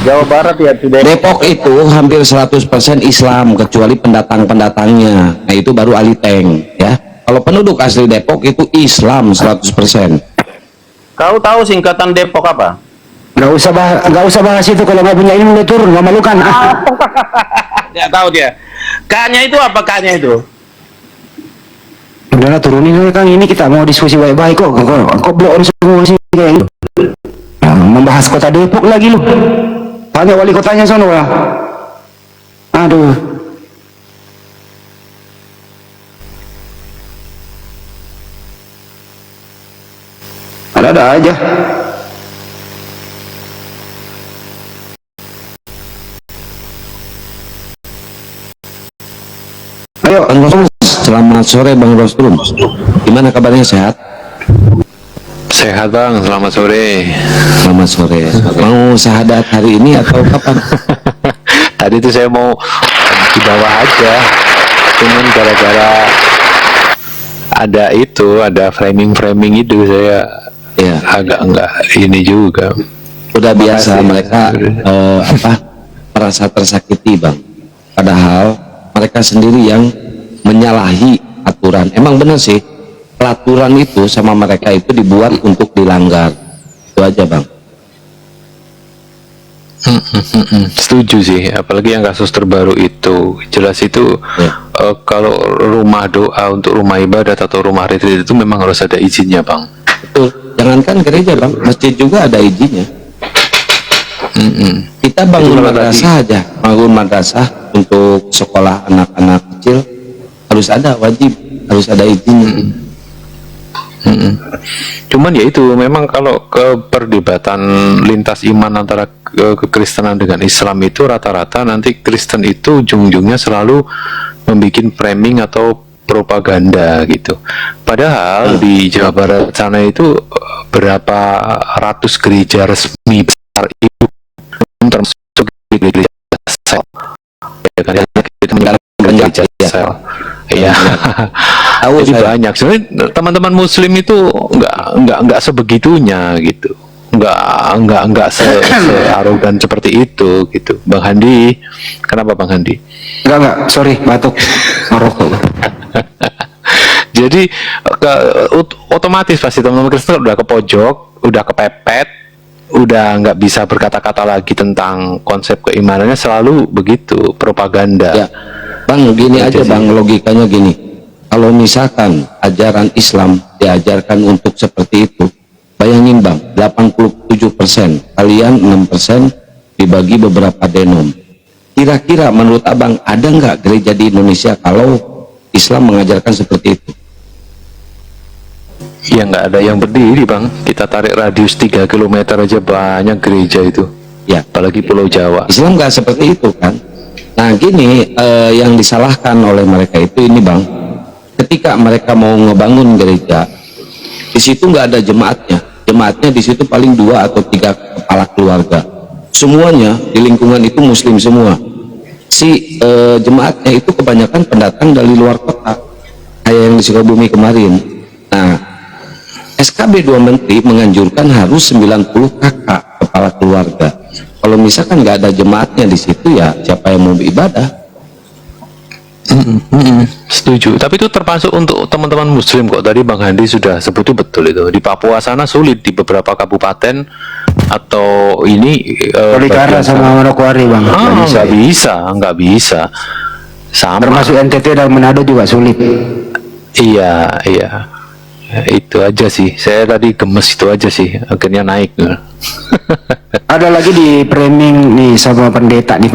Speaker 9: Jawa Barat ya, tidak.
Speaker 8: Depok itu hampir 100% Islam kecuali pendatang-pendatangnya. Nah, itu baru Aliteng ya. Kalau penduduk asli Depok itu Islam 100%.
Speaker 9: Kau tahu singkatan Depok apa?
Speaker 4: Nggak usah bahas itu, kalau nggak punya ini mulai turun, nggak malukan.
Speaker 9: Nggak tahu dia. K-nya itu apa, K-nya itu?
Speaker 4: Udahlah turunin aja, Kang, ini kita mau diskusi baik-baik kok blow on semua sih kayak gitu. Nah, membahas kota Depok lagi lu. Tanya wali kotanya sono lah. Aduh. ada aja. Ayo,
Speaker 8: Bang Rostrum, selamat sore Bang Rostrum. Gimana kabarnya, sehat?
Speaker 9: Sehat Bang, selamat sore.
Speaker 8: Selamat sore. Mau syahadat hari ini atau kapan?
Speaker 9: Tadi tuh saya mau di bawah aja, cuman gara-gara ada framing itu saya
Speaker 8: Ya,
Speaker 9: agak enggak ini juga.
Speaker 8: udah biasa
Speaker 9: Makasih.
Speaker 8: mereka merasa tersakiti Bang. Padahal mereka sendiri yang menyalahi aturan. Emang benar sih, peraturan itu sama mereka itu dibuat untuk dilanggar. Itu aja Bang.
Speaker 9: Setuju sih, apalagi yang kasus terbaru itu jelas itu
Speaker 8: Ya.
Speaker 9: kalau rumah doa untuk rumah ibadat atau rumah retreat itu memang harus ada izinnya Bang.
Speaker 8: Betul. Jangankan gereja Bang, masjid juga ada izinnya. Kita bangun
Speaker 9: Itu kalau
Speaker 8: madrasah aja, bangun madrasah untuk sekolah anak-anak kecil harus ada, wajib harus ada izinnya.
Speaker 9: Cuman ya itu memang kalau ke perdebatan lintas iman antara kekristenan dengan Islam itu rata-rata nanti Kristen itu ujung-ujungnya selalu membuat framing atau propaganda gitu. Padahal di Jawa Barat sana itu berapa ratus gereja resmi besar itu termasuk gereja sel. Ya kan, kita menjalankan gereja sel. Iya.
Speaker 8: Tahu
Speaker 9: Jadi
Speaker 8: saya.
Speaker 9: banyak. Sebenarnya teman-teman Muslim itu nggak sebegitunya gitu. Nggak arogan seperti itu gitu. Bang Handi, kenapa Bang Handi?
Speaker 4: enggak, sorry, batuk, merokok.
Speaker 9: Jadi otomatis pasti teman-teman Kristen udah ke pojok, udah kepepet, udah nggak bisa berkata-kata lagi tentang konsep keimanannya, selalu begitu propaganda.
Speaker 8: Ya, Bang, gini aja Bang, logikanya gini. Kalau misalkan ajaran Islam diajarkan untuk seperti itu, bayangin Bang, 87%, kalian 6% dibagi beberapa denom. Kira-kira menurut Abang ada nggak gereja di Indonesia kalau Islam mengajarkan seperti itu?
Speaker 9: Ya nggak ada yang berdiri Bang. Kita tarik radius 3 km aja banyak gereja itu.
Speaker 8: Ya,
Speaker 9: Apalagi Pulau Jawa.
Speaker 8: Islam nggak seperti itu kan. Nah gini, yang disalahkan oleh mereka itu ini Bang, ketika mereka mau ngebangun gereja, di situ nggak ada jemaatnya. Jemaatnya di situ paling 2 atau 3 kepala keluarga. Semuanya di lingkungan itu Muslim semua. Si jemaatnya itu kebanyakan pendatang dari luar kota, kayak yang di Sukabumi kemarin. Nah, SKB 2 Menteri menganjurkan harus 90 kakak kepala keluarga. Kalau misalkan nggak ada jemaatnya di situ, ya siapa yang mau beribadah?
Speaker 9: Setuju. Tapi itu termasuk untuk teman-teman Muslim kok. Tadi Bang Handi sudah sebut betul itu. Di Papua sana sulit di beberapa kabupaten atau ini
Speaker 4: Tolikara sama Manokwari Bang,
Speaker 9: nggak bisa. Sama.
Speaker 4: termasuk NTT dan Manado juga sulit.
Speaker 9: Iya. Ya, itu aja sih. Saya tadi gemes itu aja sih. Akhirnya naik.
Speaker 4: Ada lagi di framing nih sama pendeta nih,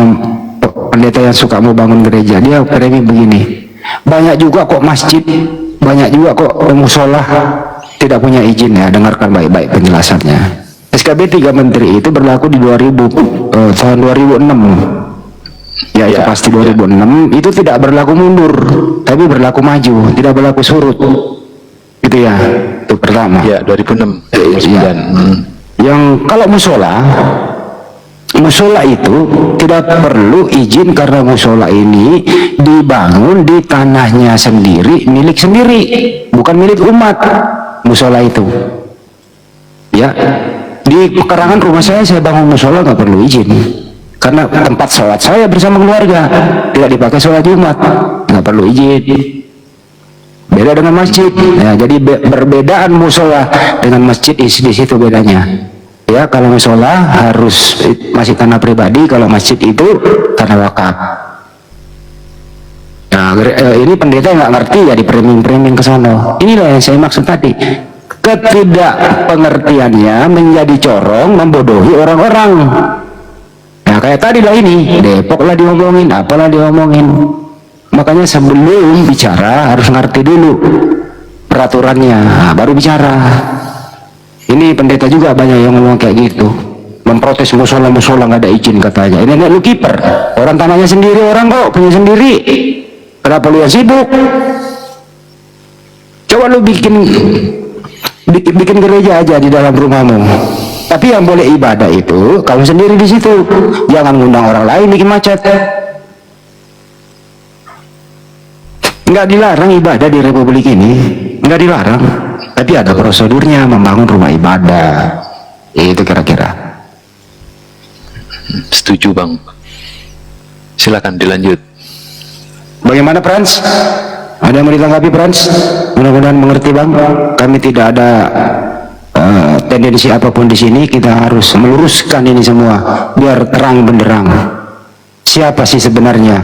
Speaker 4: pendeta yang suka mau bangun gereja, dia framing begini, banyak juga kok masjid, banyak juga kok musola tidak punya izin. Ya, dengarkan baik-baik penjelasannya. SKB 3 Menteri itu berlaku di tahun 2006. Ya, itu pasti 2006. Itu tidak berlaku mundur, tapi berlaku maju, tidak berlaku surut. Gitu ya, itu pertama.
Speaker 9: Ya, 2006.
Speaker 4: Ya. Yang kalau musola itu tidak perlu izin karena musola ini dibangun di tanahnya sendiri, milik sendiri, bukan milik umat. Musola itu, ya, di pekarangan rumah saya bangun musola nggak perlu izin karena tempat sholat saya bersama keluarga, tidak dipakai sholat Jumat, nggak perlu izin. Beda dengan masjid. Ya, jadi perbedaan musola dengan masjid di situ bedanya. Ya, kalau musola harus masih tanah pribadi, kalau masjid itu tanah wakaf. Nah, ini pendeta nggak ngerti ya di framing ke sana. Inilah yang saya maksud tadi. Ketidakpengertiannya menjadi corong, membodohi orang-orang. Nah, kayak tadi lah ini, Depok lah diomongin, apalah diomongin. Makanya sebelum bicara harus ngerti dulu peraturannya, baru bicara. Ini pendeta juga banyak yang ngomong kayak gitu, memprotes musola nggak ada izin katanya. Ini lu kiper, orang tanahnya sendiri, orang kok punya sendiri, kenapa lu yang sibuk? Coba lu bikin gereja aja di dalam rumahmu, tapi yang boleh ibadah itu kamu sendiri di situ, jangan ngundang orang lain bikin macet. Nggak dilarang ibadah di Republik ini, nggak dilarang, tapi ada prosedurnya membangun rumah ibadah. Itu kira-kira.
Speaker 9: Setuju Bang. Silakan dilanjut.
Speaker 4: Bagaimana Frans? Ada yang mau ditanggapi Frans? Mudah-mudahan mengerti Bang. Kami tidak ada tendensi apapun di sini. Kita harus meluruskan ini semua biar terang benderang. Siapa sih sebenarnya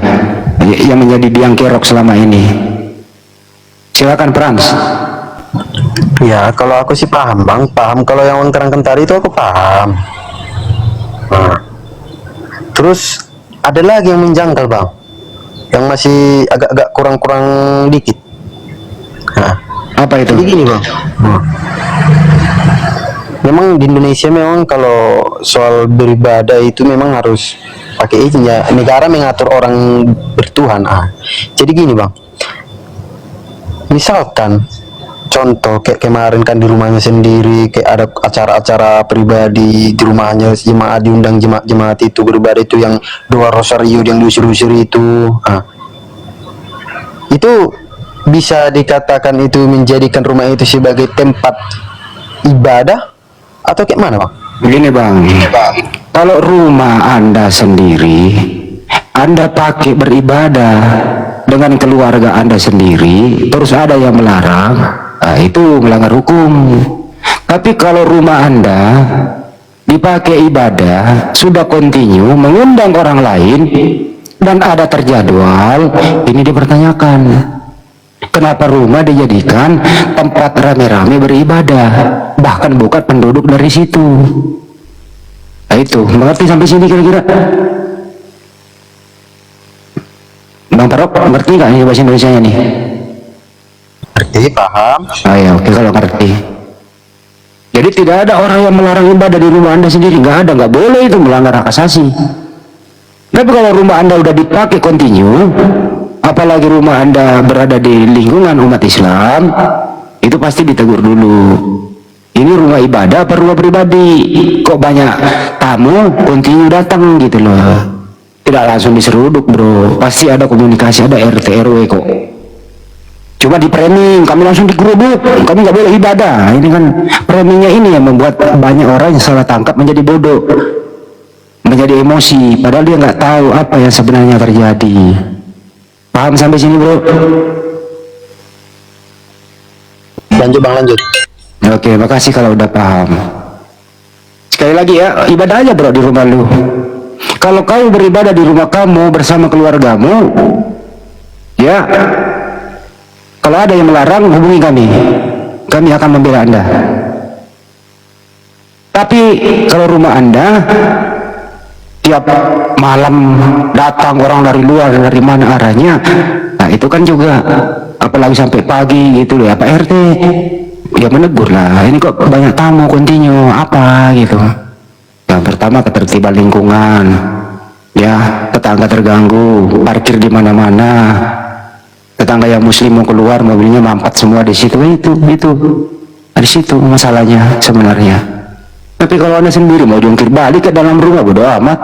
Speaker 4: yang menjadi biang kerok selama ini? Silakan Frans.
Speaker 6: Ya, kalau aku sih paham Bang, paham. Kalau yang Bang terangkan tadi itu aku paham. Nah, terus ada lagi yang menjangkal Bang, yang masih agak-agak kurang-kurang dikit. Nah,
Speaker 4: apa itu?
Speaker 6: jadi gini Bang, memang di Indonesia memang kalau soal beribadah itu memang harus pakai izin ya, negara mengatur orang bertuhan. Jadi gini Bang, misalkan contoh kayak kemarin kan di rumahnya sendiri, kayak ada acara-acara pribadi di rumahnya, jemaat diundang, jemaat itu beribadah, itu yang doa rosario yang diusir-usir itu. Itu bisa dikatakan itu menjadikan rumah itu sebagai tempat ibadah atau kayak mana Bang?
Speaker 4: Begini Bang, kalau rumah Anda sendiri Anda pakai beribadah dengan keluarga Anda sendiri, terus ada yang melarang, itu melanggar hukum. Tapi kalau rumah Anda dipakai ibadah, sudah kontinu mengundang orang lain dan ada terjadwal, ini dipertanyakan. Kenapa rumah dijadikan tempat rame-rame beribadah, bahkan bukan penduduk dari situ? Nah itu, mengerti sampai sini kira-kira? Bang Parok, ngerti nggak nih bahasa Indonesianya nih?
Speaker 6: Ngerti, paham.
Speaker 4: Ya, oke kalau ngerti. Jadi tidak ada orang yang melarang ibadah di rumah Anda sendiri, nggak ada, nggak boleh, itu melanggar hak asasi. Tapi kalau rumah Anda udah dipakai kontinu, apalagi rumah Anda berada di lingkungan umat Islam, itu pasti ditegur dulu. Ini rumah ibadah apa rumah pribadi? Kok banyak tamu kontinu datang gitu loh. Tidak langsung diseruduk bro, pasti ada komunikasi, ada RT RW kok. Coba di framing, kami langsung digeruduk, kami nggak boleh ibadah. Ini kan framingnya ini yang membuat banyak orang yang salah tangkap menjadi bodoh, menjadi emosi, padahal dia nggak tahu apa yang sebenarnya terjadi. Paham sampai sini bro?
Speaker 6: Lanjut Bang, lanjut.
Speaker 4: Oke, makasih kalau udah paham. Sekali lagi ya, ibadah aja bro di rumah lu. Kalau kau beribadah di rumah kamu bersama keluargamu, ya, kalau ada yang melarang hubungi kami akan membela Anda. Tapi kalau rumah Anda tiap malam datang orang dari luar, dari mana arahnya, nah itu kan juga, apalagi sampai pagi gitu ya Pak RT, ya menegur lah, ini kok banyak tamu kontinu apa gitu. Yang pertama ketertiban lingkungan, ya, tetangga terganggu, parkir di mana-mana, tetangga yang muslim mau keluar mobilnya mampet semua di situ, itu di situ masalahnya sebenarnya. Tapi kalau Anda sendiri mau jungkir balik ke dalam rumah, bodo amat.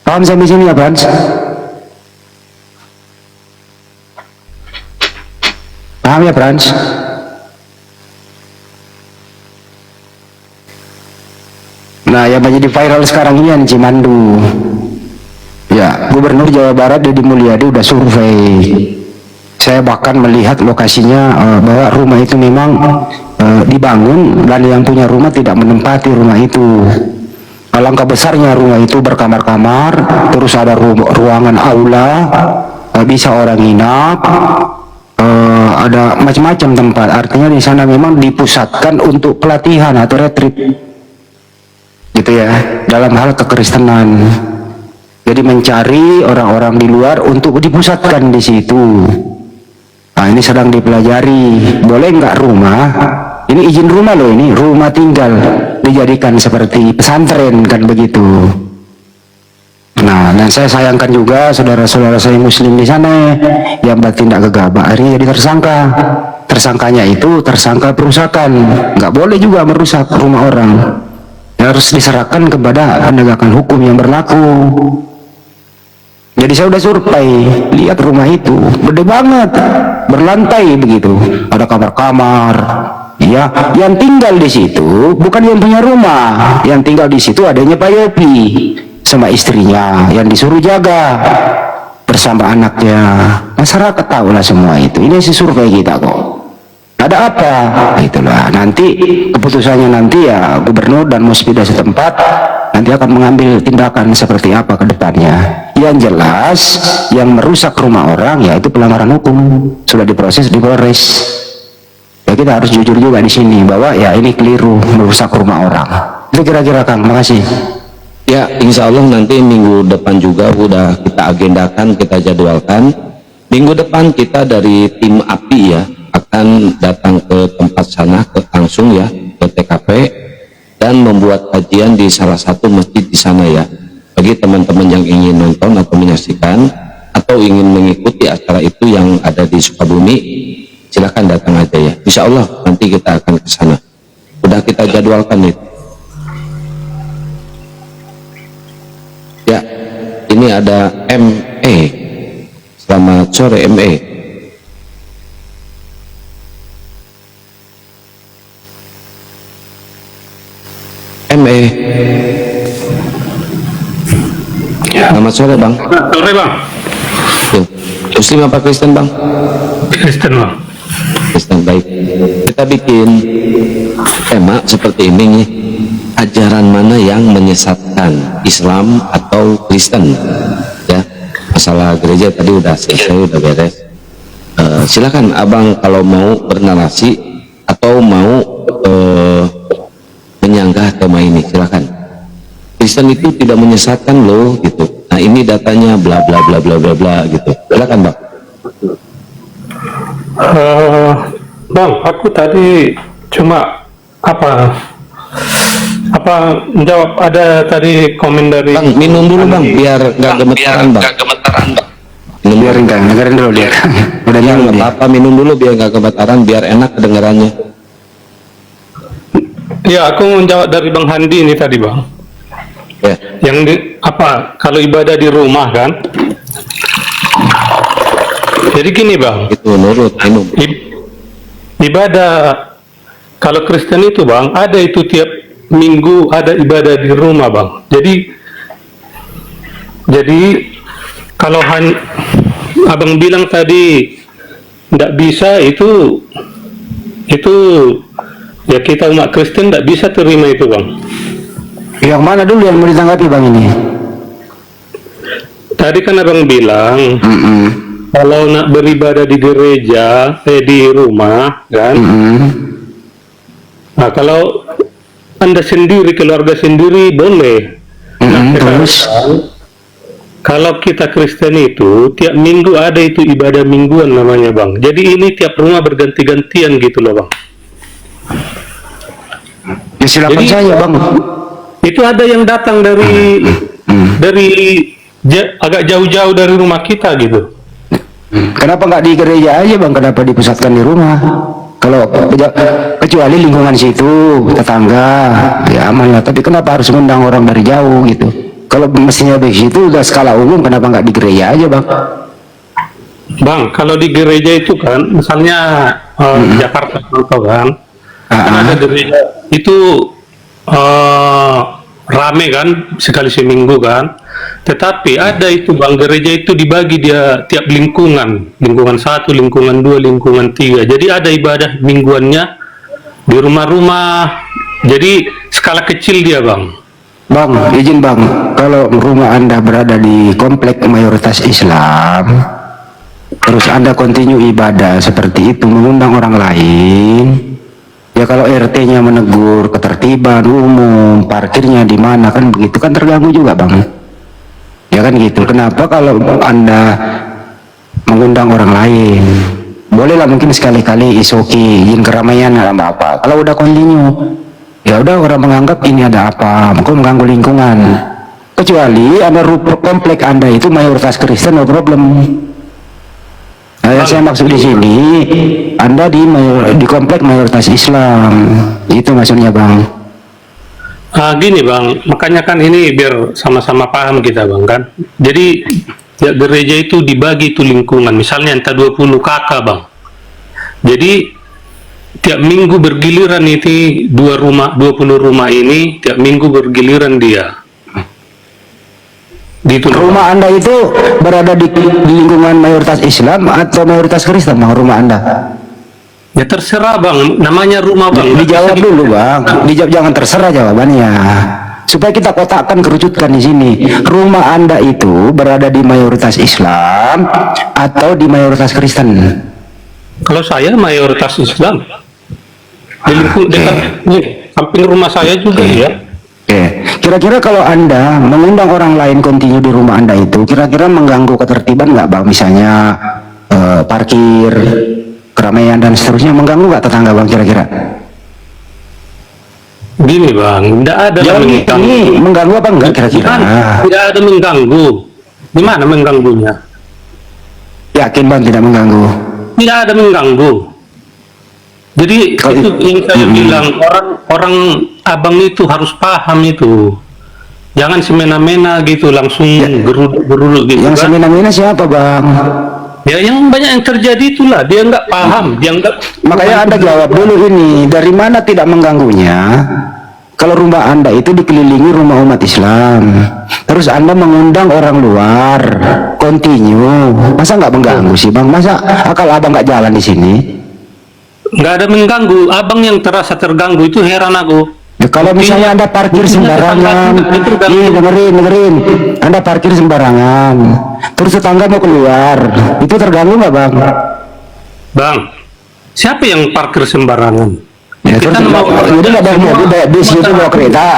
Speaker 4: Paham sampai sini ya Frans? Paham ya Frans? Nah, yang menjadi viral sekarang ini yang Cimandu. Ya, Gubernur Jawa Barat Deddy Mulyadi udah survei. Saya bahkan melihat lokasinya bahwa rumah itu memang dibangun dan yang punya rumah tidak menempati rumah itu. Alangkah besarnya rumah itu berkamar-kamar, terus ada ruangan aula, bisa orang nginap, ada macam-macam tempat. Artinya di sana memang dipusatkan untuk pelatihan atau retreat. Gitu ya, dalam hal kekristenan. Jadi mencari orang-orang di luar untuk dipusatkan di situ. Nah, ini sedang dipelajari. Boleh nggak rumah ini izin rumah loh, ini rumah tinggal dijadikan seperti pesantren kan begitu. Nah, dan saya sayangkan juga saudara-saudara saya muslim di sana yang bertindak gegabah akhirnya jadi tersangka. Tersangkanya itu tersangka perusakan, nggak boleh juga merusak rumah orang. Harus diserahkan kepada penegakan hukum yang berlaku. Jadi saya udah survei, lihat rumah itu gede banget, berlantai begitu, ada kamar-kamar. Ya, yang tinggal di situ bukan yang punya rumah, yang tinggal di situ adanya Pak Yopi sama istrinya yang disuruh jaga bersama anaknya. Masyarakat tahu lah semua itu. Ini si survei kita kok. Ada apa? Itulah nanti keputusannya nanti ya gubernur dan muspida setempat nanti akan mengambil tindakan seperti apa ke depannya. Yang jelas yang merusak rumah orang ya itu pelanggaran hukum, sudah diproses di Polres. Ya kita harus jujur juga di sini bahwa ya ini keliru merusak rumah orang. Itu kira-kira Kang, makasih.
Speaker 8: Ya, insya Allah nanti minggu depan juga udah kita agendakan, kita jadwalkan. Minggu depan kita dari tim API ya akan datang ke tempat sana, langsung ya ke TKP dan membuat kajian di salah satu masjid di sana ya. Bagi teman-teman yang ingin nonton atau menyaksikan atau ingin mengikuti acara itu yang ada di Sukabumi, silakan datang aja ya. Insya Allah nanti kita akan ke sana. Udah kita jadwalkan itu. Ya, ini ada ME. Selamat sore ME. ME. Selamat sore Bang.
Speaker 2: Sore Bang.
Speaker 8: Muslim apa Kristen Bang?
Speaker 2: Kristen Bang.
Speaker 8: Kristen, baik. Kita bikin tema seperti ini nih. Ajaran mana yang menyesatkan, Islam atau Kristen? Ya, masalah gereja tadi udah selesai, udah beres. Silakan Abang kalau mau bernarasi atau mau menyanggah tema ini, silakan. Kristen itu tidak menyesatkan loh, gitu. Nah ini datanya bla bla bla bla bla bla gitu. Silakan Bang.
Speaker 10: Bang, aku tadi cuma menjawab ada tadi komen dari
Speaker 8: Bang, minum dulu Bang, biar nggak gemetaran Bang. Minum
Speaker 4: Biarin Kang, dengerin dulu dia. Udah
Speaker 8: ya,
Speaker 4: minum
Speaker 8: nggak
Speaker 4: dia.
Speaker 8: apa-apa, minum dulu biar nggak gemetaran, biar enak kedengarannya.
Speaker 10: ya aku menjawab dari Bang Handi ini tadi Bang.
Speaker 8: Ya.
Speaker 10: Yang kalau ibadah di rumah kan? Jadi gini Bang.
Speaker 8: Itu nurut minum.
Speaker 10: Ibadah kalau Kristen itu Bang, ada itu tiap minggu ada ibadah di rumah Bang. Jadi kalau Abang bilang tadi tidak bisa itu ya kita umat Kristen tidak bisa terima itu Bang.
Speaker 4: Yang mana dulu yang mau ditanggapi Bang ini?
Speaker 10: Tadi kan Abang bilang kalau nak beribadah di gereja, di rumah kan. Nah kalau Anda sendiri, keluarga sendiri boleh.
Speaker 4: Terus
Speaker 10: kalau kita Kristen itu tiap minggu ada itu ibadah mingguan namanya Bang. Jadi ini tiap rumah berganti-gantian gitu loh Bang.
Speaker 4: ya silakan
Speaker 10: Jadi,
Speaker 4: saja Bang.
Speaker 10: Itu ada yang datang dari agak jauh-jauh dari rumah kita gitu.
Speaker 4: Kenapa nggak di gereja aja Bang? Kenapa dipusatkan di rumah? Kalau kecuali lingkungan situ tetangga ya aman lah. Tapi kenapa harus mengundang orang dari jauh gitu? Kalau mestinya begitu udah skala umum, kenapa nggak di gereja aja Bang?
Speaker 10: Bang, kalau di gereja itu kan, misalnya di Jakarta contoh kan, ada gereja itu rame kan sekali seminggu kan. Tetapi ada itu Bang, gereja itu dibagi dia tiap lingkungan 1, lingkungan 2, lingkungan 3. Jadi ada ibadah mingguannya di rumah-rumah. Jadi skala kecil dia Bang.
Speaker 4: Bang, izin Bang, kalau rumah Anda berada di komplek mayoritas Islam, terus Anda kontinu ibadah seperti itu, mengundang orang lain, ya kalau RT-nya menegur ketertiban umum, parkirnya di mana kan begitu kan terganggu juga Bang. Ya kan gitu. Kenapa kalau Anda mengundang orang lain boleh lah mungkin sekali-kali is okay, izin keramaian nggak apa-apa. Kalau udah continue, ya udah orang menganggap ini ada apa, kok mengganggu lingkungan. Kecuali Anda komplek Anda itu mayoritas Kristen, no problem. Nah, yang saya maksud di sini, Anda di komplek mayoritas Islam, itu maksudnya Bang.
Speaker 10: Gini Bang, makanya kan ini biar sama-sama paham kita Bang kan. Jadi ya, gereja itu dibagi itu lingkungan, misalnya entah 20 kakak Bang. Jadi tiap minggu bergiliran itu 20 rumah ini tiap minggu bergiliran dia.
Speaker 4: Rumah Anda itu berada di lingkungan mayoritas Islam atau mayoritas Kristen Bang, rumah Anda?
Speaker 10: Ya terserah Bang, namanya rumah Bang.
Speaker 4: Dijawab dulu Bang, dijawab, jangan terserah jawabannya. Supaya kita kotakkan, kerucutkan di sini. Rumah Anda itu berada di mayoritas Islam atau di mayoritas Kristen?
Speaker 10: Kalau saya mayoritas Islam. Di lingkungan dekat samping rumah saya juga ya.
Speaker 4: Kira-kira kalau Anda mengundang orang lain continue di rumah Anda itu, kira-kira mengganggu ketertiban nggak Bang? Misalnya parkir, keramaian dan seterusnya, mengganggu nggak tetangga Bang kira-kira?
Speaker 10: Gini Bang, tidak ada
Speaker 4: ini mengganggu apa enggak kira-kira?
Speaker 10: Tidak ada mengganggu. Gimana mengganggunya?
Speaker 4: Yakin Bang tidak mengganggu?
Speaker 10: Tidak ada mengganggu. Jadi itu yang saya bilang, orang abang itu harus paham itu. Jangan semena-mena gitu, langsung geruduk gitu.
Speaker 4: Yang
Speaker 10: kan?
Speaker 4: semena-mena siapa Bang?
Speaker 10: Ya yang banyak yang terjadi itulah, dia nggak paham, dia nggak.
Speaker 4: Makanya Anda jawab dulu ini, dari mana tidak mengganggunya? Kalau rumah Anda itu dikelilingi rumah umat Islam, terus Anda mengundang orang luar, continue, masa nggak mengganggu sih Bang? Masa akal Abang nggak jalan di sini?
Speaker 10: Nggak ada mengganggu, abang yang terasa terganggu itu heran aku.
Speaker 4: Ya, kalau misalnya Anda parkir sembarangan, dengerin, Anda parkir sembarangan, terus tetangga mau keluar, itu terganggu nggak Bang?
Speaker 10: Bang, siapa yang parkir sembarangan?
Speaker 4: Ya,
Speaker 10: Kita
Speaker 4: terus,
Speaker 10: mau
Speaker 4: jadi nggak ada mobil, bis itu bawa kereta.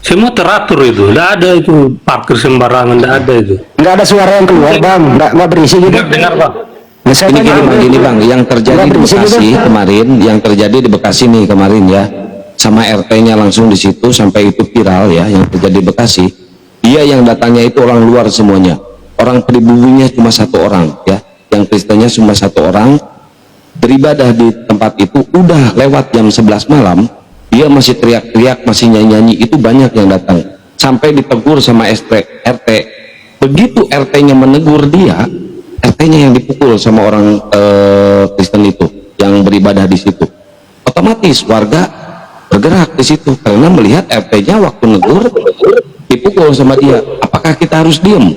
Speaker 10: Semua teratur itu, nggak ada itu parkir sembarangan, nggak ada itu.
Speaker 4: Nggak ada suara yang keluar Bang, nggak berisik gitu.
Speaker 10: Dengar Bang.
Speaker 8: Gini bang, yang terjadi di Bekasi kemarin, yang terjadi di Bekasi nih kemarin ya, sama RT-nya langsung di situ sampai itu viral ya, yang terjadi di Bekasi. Dia yang datangnya itu orang luar semuanya, orang pribuminya cuma 1 orang ya, yang Kristennya cuma 1 orang. Beribadah di tempat itu udah lewat jam 11 malam, dia masih teriak-teriak, masih nyanyi-nyanyi, itu banyak yang datang. Sampai ditegur sama RT. Begitu RT-nya menegur dia, RT-nya yang dipukul sama orang Kristen itu yang beribadah di situ. Otomatis warga bergerak di situ karena melihat RT-nya waktu negur dipukul sama dia. Apakah kita harus diam?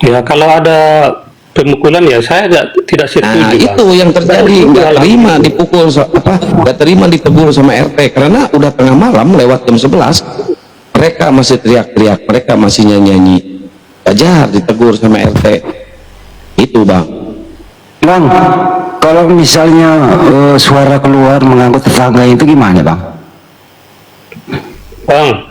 Speaker 10: Ya kalau ada pemukulan ya saya tidak setuju.
Speaker 8: Nah itu yang terjadi, nggak terima dipukul nggak terima ditegur sama RT karena udah tengah malam lewat jam 11, mereka masih teriak-teriak, mereka masih nyanyi-nyanyi. Wajar ditegur sama RT. Itu Bang.
Speaker 4: Kalau misalnya suara keluar mengganggu tetangga itu gimana Bang?
Speaker 10: Bang,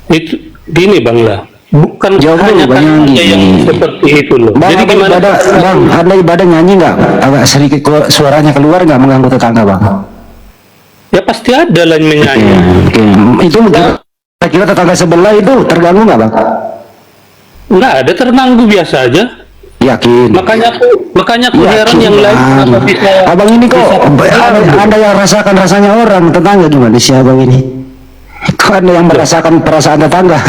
Speaker 10: itu gini Bang lah, bukan
Speaker 4: jauh
Speaker 10: hanya
Speaker 4: banyak
Speaker 10: yang seperti itu loh.
Speaker 4: Bang,
Speaker 10: jadi gimana?
Speaker 4: Bang, Anda ibadah nyanyi nggak? Agak sedikit suaranya keluar nggak mengganggu tetangga Bang?
Speaker 10: Ya pasti ada lah yang menyanyi.
Speaker 4: Itu kira-kira tetangga sebelah itu terganggu nggak Bang?
Speaker 10: Nggak ada, terganggu biasa aja.
Speaker 4: Yakin?
Speaker 10: Makanya aku heran yang lain kenapa bisa.
Speaker 4: Abang ini kok Anda yang rasakan rasanya orang, tetangga gimana sih Abang ini? Kok Anda yang merasakan perasaan tetangga?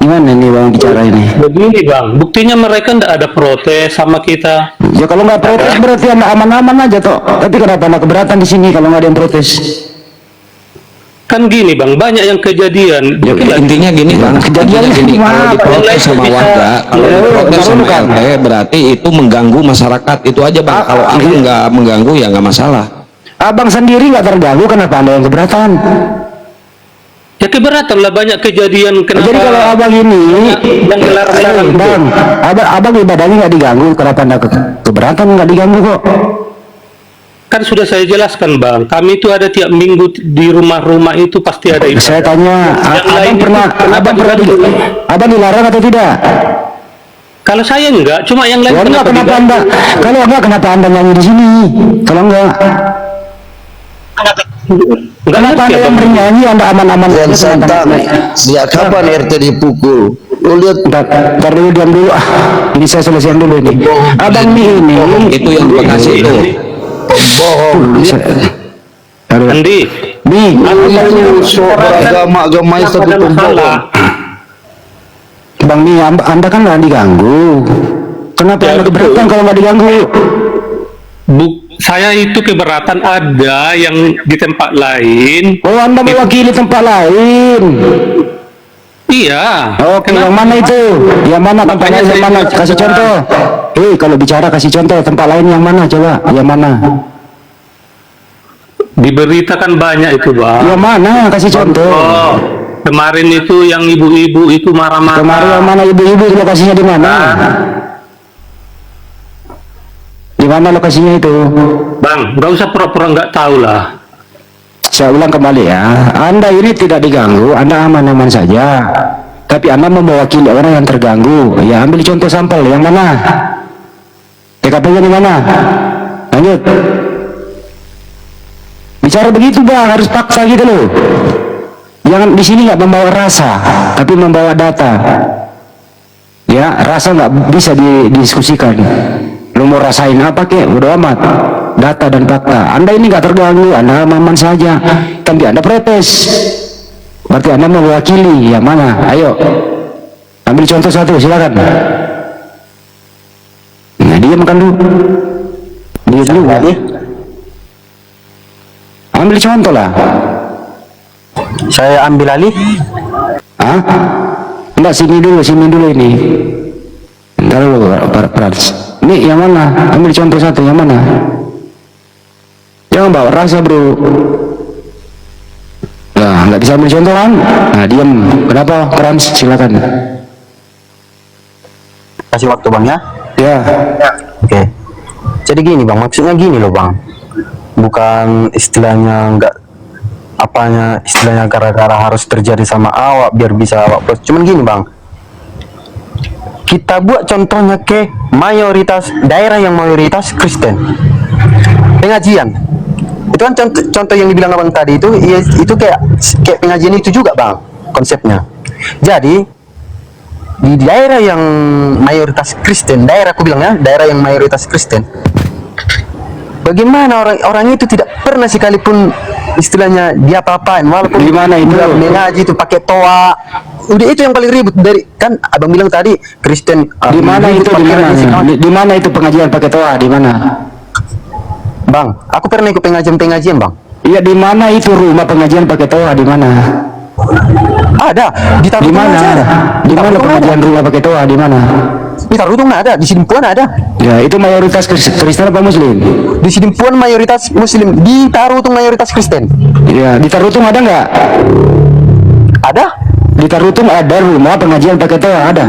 Speaker 4: Gimana nih Bang bicara ini?
Speaker 10: Begini Bang, buktinya mereka nggak ada protes sama kita.
Speaker 4: Ya kalau nggak protes berarti Anda aman-aman aja toh. Tapi kenapa Anda keberatan di sini kalau nggak ada yang protes?
Speaker 10: Kan gini Bang, banyak yang kejadian.
Speaker 8: Ya, intinya gini Bang,
Speaker 4: kejadiannya
Speaker 8: gini, kalau diprotes sama warga, kalau diprotes sama RT berarti itu mengganggu masyarakat, itu aja Bang. Kalau aku nggak mengganggu ya nggak masalah.
Speaker 4: Abang sendiri nggak terganggu, kenapa Anda yang keberatan?
Speaker 10: Ya keberatan lah, banyak kejadian. Kenapa?
Speaker 4: Jadi kalau Abang ini
Speaker 10: yang melarang-larang
Speaker 4: Bang, abang ibadahnya nggak diganggu, kenapa Anda keberatan nggak diganggu kok?
Speaker 10: Kan sudah saya jelaskan Bang, kami itu ada tiap minggu di rumah-rumah itu pasti ada ibadah.
Speaker 4: Saya tanya, abang pernah dilarang atau tidak?
Speaker 10: Kalau saya enggak, cuma yang lain
Speaker 4: Kalau enggak kenapa
Speaker 10: diganggu?
Speaker 4: anda? Kalau enggak kenapa anda nyanyi di sini? Kalau enggak,
Speaker 10: Enggak
Speaker 4: kenapa
Speaker 10: ngerti
Speaker 4: anda yang
Speaker 10: apa?
Speaker 4: bernyanyi anda aman-aman
Speaker 6: Yang
Speaker 4: saja
Speaker 6: santan,
Speaker 4: tenang-tenang?
Speaker 6: sejak kapan RT dipukul? Lu lihat
Speaker 4: Ntar dulu, diam dulu. Ini saya selesaikan dulu ini. Abang Mi ini.
Speaker 8: Itu yang bekasi itu.
Speaker 6: bohong.
Speaker 4: Aduh.
Speaker 10: Andi,
Speaker 4: Mi,
Speaker 6: Itu beragama Islam
Speaker 10: ada
Speaker 6: itu
Speaker 10: masalah.
Speaker 6: bohong.
Speaker 4: Bang Mi, anda kan nggak diganggu. Kenapa
Speaker 10: Ya,
Speaker 4: anda
Speaker 10: betul.
Speaker 4: keberatan kalau nggak diganggu?
Speaker 10: Saya itu keberatan ada yang di tempat lain.
Speaker 4: Oh, anda mewakili tempat lain.
Speaker 10: Iya.
Speaker 4: Oke, yang mana itu? Yang mana tempat
Speaker 10: Makanya
Speaker 4: lain? Yang
Speaker 10: saya
Speaker 4: mana?
Speaker 10: bilang
Speaker 4: Kasih
Speaker 10: ada.
Speaker 4: contoh. Kalau bicara kasih contoh tempat lain yang mana coba? Yang mana?
Speaker 10: Diberitakan banyak itu, Bang.
Speaker 4: Yang mana? Kasih contoh.
Speaker 10: Oh, kemarin itu yang ibu-ibu itu marah-marah.
Speaker 4: Kemarin yang mana ibu-ibu lokasinya di mana? Di mana lokasinya itu?
Speaker 10: Bang, nggak usah pura-pura nggak tahu lah.
Speaker 4: Saya ulang kembali ya. Anda ini tidak diganggu, Anda aman-aman saja. Tapi Anda mewakili orang yang terganggu. Ya, ambil contoh sampel yang mana? TKP-nya di mana? Lanjut. Bicara begitu bang, harus paksa gitu loh. Jangan di sini nggak membawa rasa, tapi membawa data. Ya, rasa nggak bisa didiskusikan. Lu mau rasain apa kek? Udah amat. Data dan fakta. Anda ini nggak terganggu, Anda aman saja. Tapi Anda protes. Berarti Anda mewakili yang mana? Ayo, ambil contoh satu, silakan. Nah, diam kan lu. Diam juga nih. Ambil contoh lah.
Speaker 6: Saya ambil alih.
Speaker 4: Hah? Enggak, sini dulu ini. Bentar dulu, Prats. Ini yang mana? Ambil contoh satu, yang mana? Jangan bawa rasa bro. Nah, nggak bisa ambil contoh kan? Nah, diam. Kenapa, Prats? Silakan.
Speaker 6: Kasih waktu bang ya.
Speaker 4: Ya.
Speaker 6: Oke. Jadi gini bang, maksudnya gini loh bang. Bukan istilahnya enggak apanya istilahnya gara-gara harus terjadi sama awak biar bisa awak plus. Cuman gini bang, kita buat contohnya ke mayoritas daerah yang mayoritas Kristen, pengajian itu kan contoh yang dibilang abang tadi itu ya, itu kayak pengajian itu juga bang konsepnya. Jadi di daerah yang mayoritas Kristen, daerah aku bilang ya, daerah yang mayoritas Kristen, bagaimana orang itu tidak pernah sekalipun istilahnya dia apa-apain, walaupun
Speaker 4: Di mana itu?
Speaker 6: mengaji itu pakai toa. Udah itu yang paling ribut dari kan abang bilang tadi Kristen.
Speaker 4: Di mana
Speaker 6: ribut
Speaker 4: itu? Di
Speaker 6: pakai
Speaker 4: mana?
Speaker 6: resi kawan.
Speaker 4: Di mana itu pengajian pakai toa? Di mana?
Speaker 6: Bang, aku pernah ikut pengajian bang.
Speaker 4: Iya, di mana itu rumah pengajian pakai toa? Di mana?
Speaker 6: Ada di
Speaker 4: Di
Speaker 6: Tarutung
Speaker 4: mana?
Speaker 6: aja ada.
Speaker 4: Di mana
Speaker 6: Tarutung
Speaker 4: pengajian
Speaker 6: ada.
Speaker 4: rumah pakai toa? Di mana?
Speaker 6: Di Tarutung ada, di Sidimpuan ada.
Speaker 4: Ya, itu mayoritas Kristen apa Muslim?
Speaker 6: Di Sidimpuan mayoritas Muslim, di Tarutung mayoritas Kristen.
Speaker 4: Ya, di Tarutung ada nggak?
Speaker 6: Ada.
Speaker 4: Di Tarutung ada rumah pengajian pakai toa? Ada.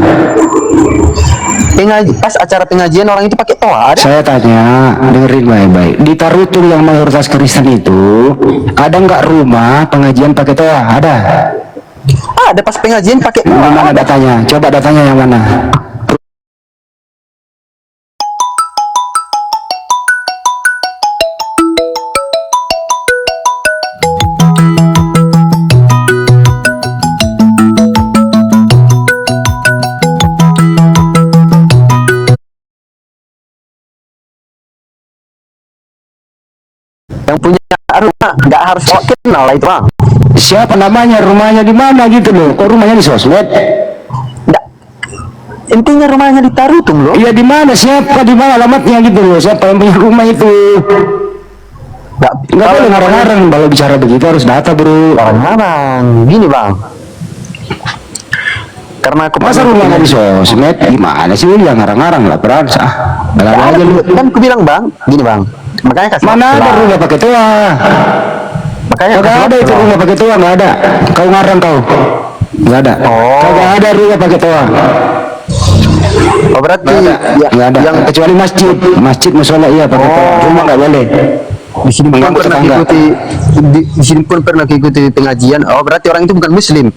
Speaker 6: Pas acara pengajian orang itu pakai toa ada.
Speaker 4: Saya tanya, dengerin baik-baik. Di Tarutung yang mayoritas Kristen itu ada nggak rumah pengajian pakai toa? Ada.
Speaker 6: Ada pas pengajian pakai
Speaker 4: Di
Speaker 6: toa.
Speaker 4: mana datanya? Coba datanya yang mana?
Speaker 6: Yang punya rumah nggak harus awak kenal lah itu bang.
Speaker 4: Siapa namanya? Rumahnya di mana gitu loh? Kok rumahnya di sosmed?
Speaker 6: Nggak. Intinya rumahnya di Tarutung loh.
Speaker 4: Iya, di mana? Siapa? Di mana alamatnya gitu loh? Siapa yang punya rumah itu? Nggak boleh ngarang-ngarang. Kalau bicara begitu harus data bro.
Speaker 6: Bang, gini bang. Karena aku
Speaker 4: Masa rumahnya di sosmed? Gimana sih? Lu yang ngarang-ngarang lah, Prans. Dalam
Speaker 6: Nggak
Speaker 4: aja
Speaker 6: ada,
Speaker 4: lu.
Speaker 6: kan aku bilang bang, gini bang. Makanya kasih
Speaker 4: Mana
Speaker 6: waktu
Speaker 4: ada
Speaker 6: lah.
Speaker 4: rumah pakai toa?
Speaker 6: Makanya
Speaker 4: Kagak
Speaker 6: kasih
Speaker 4: ada
Speaker 6: waktu
Speaker 4: itu
Speaker 6: lah.
Speaker 4: rumah pakai toa, nggak ada. Kau ngarang kau. Nggak ada.
Speaker 6: Oh.
Speaker 4: Kagak ada rumah pakai toa.
Speaker 6: Oh berarti
Speaker 4: Nggak ada.
Speaker 6: yang
Speaker 4: Kecuali masjid musola iya pakai toa. Rumah nggak boleh.
Speaker 6: di sini pun
Speaker 4: Mengganggu
Speaker 6: pernah
Speaker 4: tetangga.
Speaker 6: ikuti di sini pun pernah ikuti pengajian. Oh berarti orang itu bukan Muslim.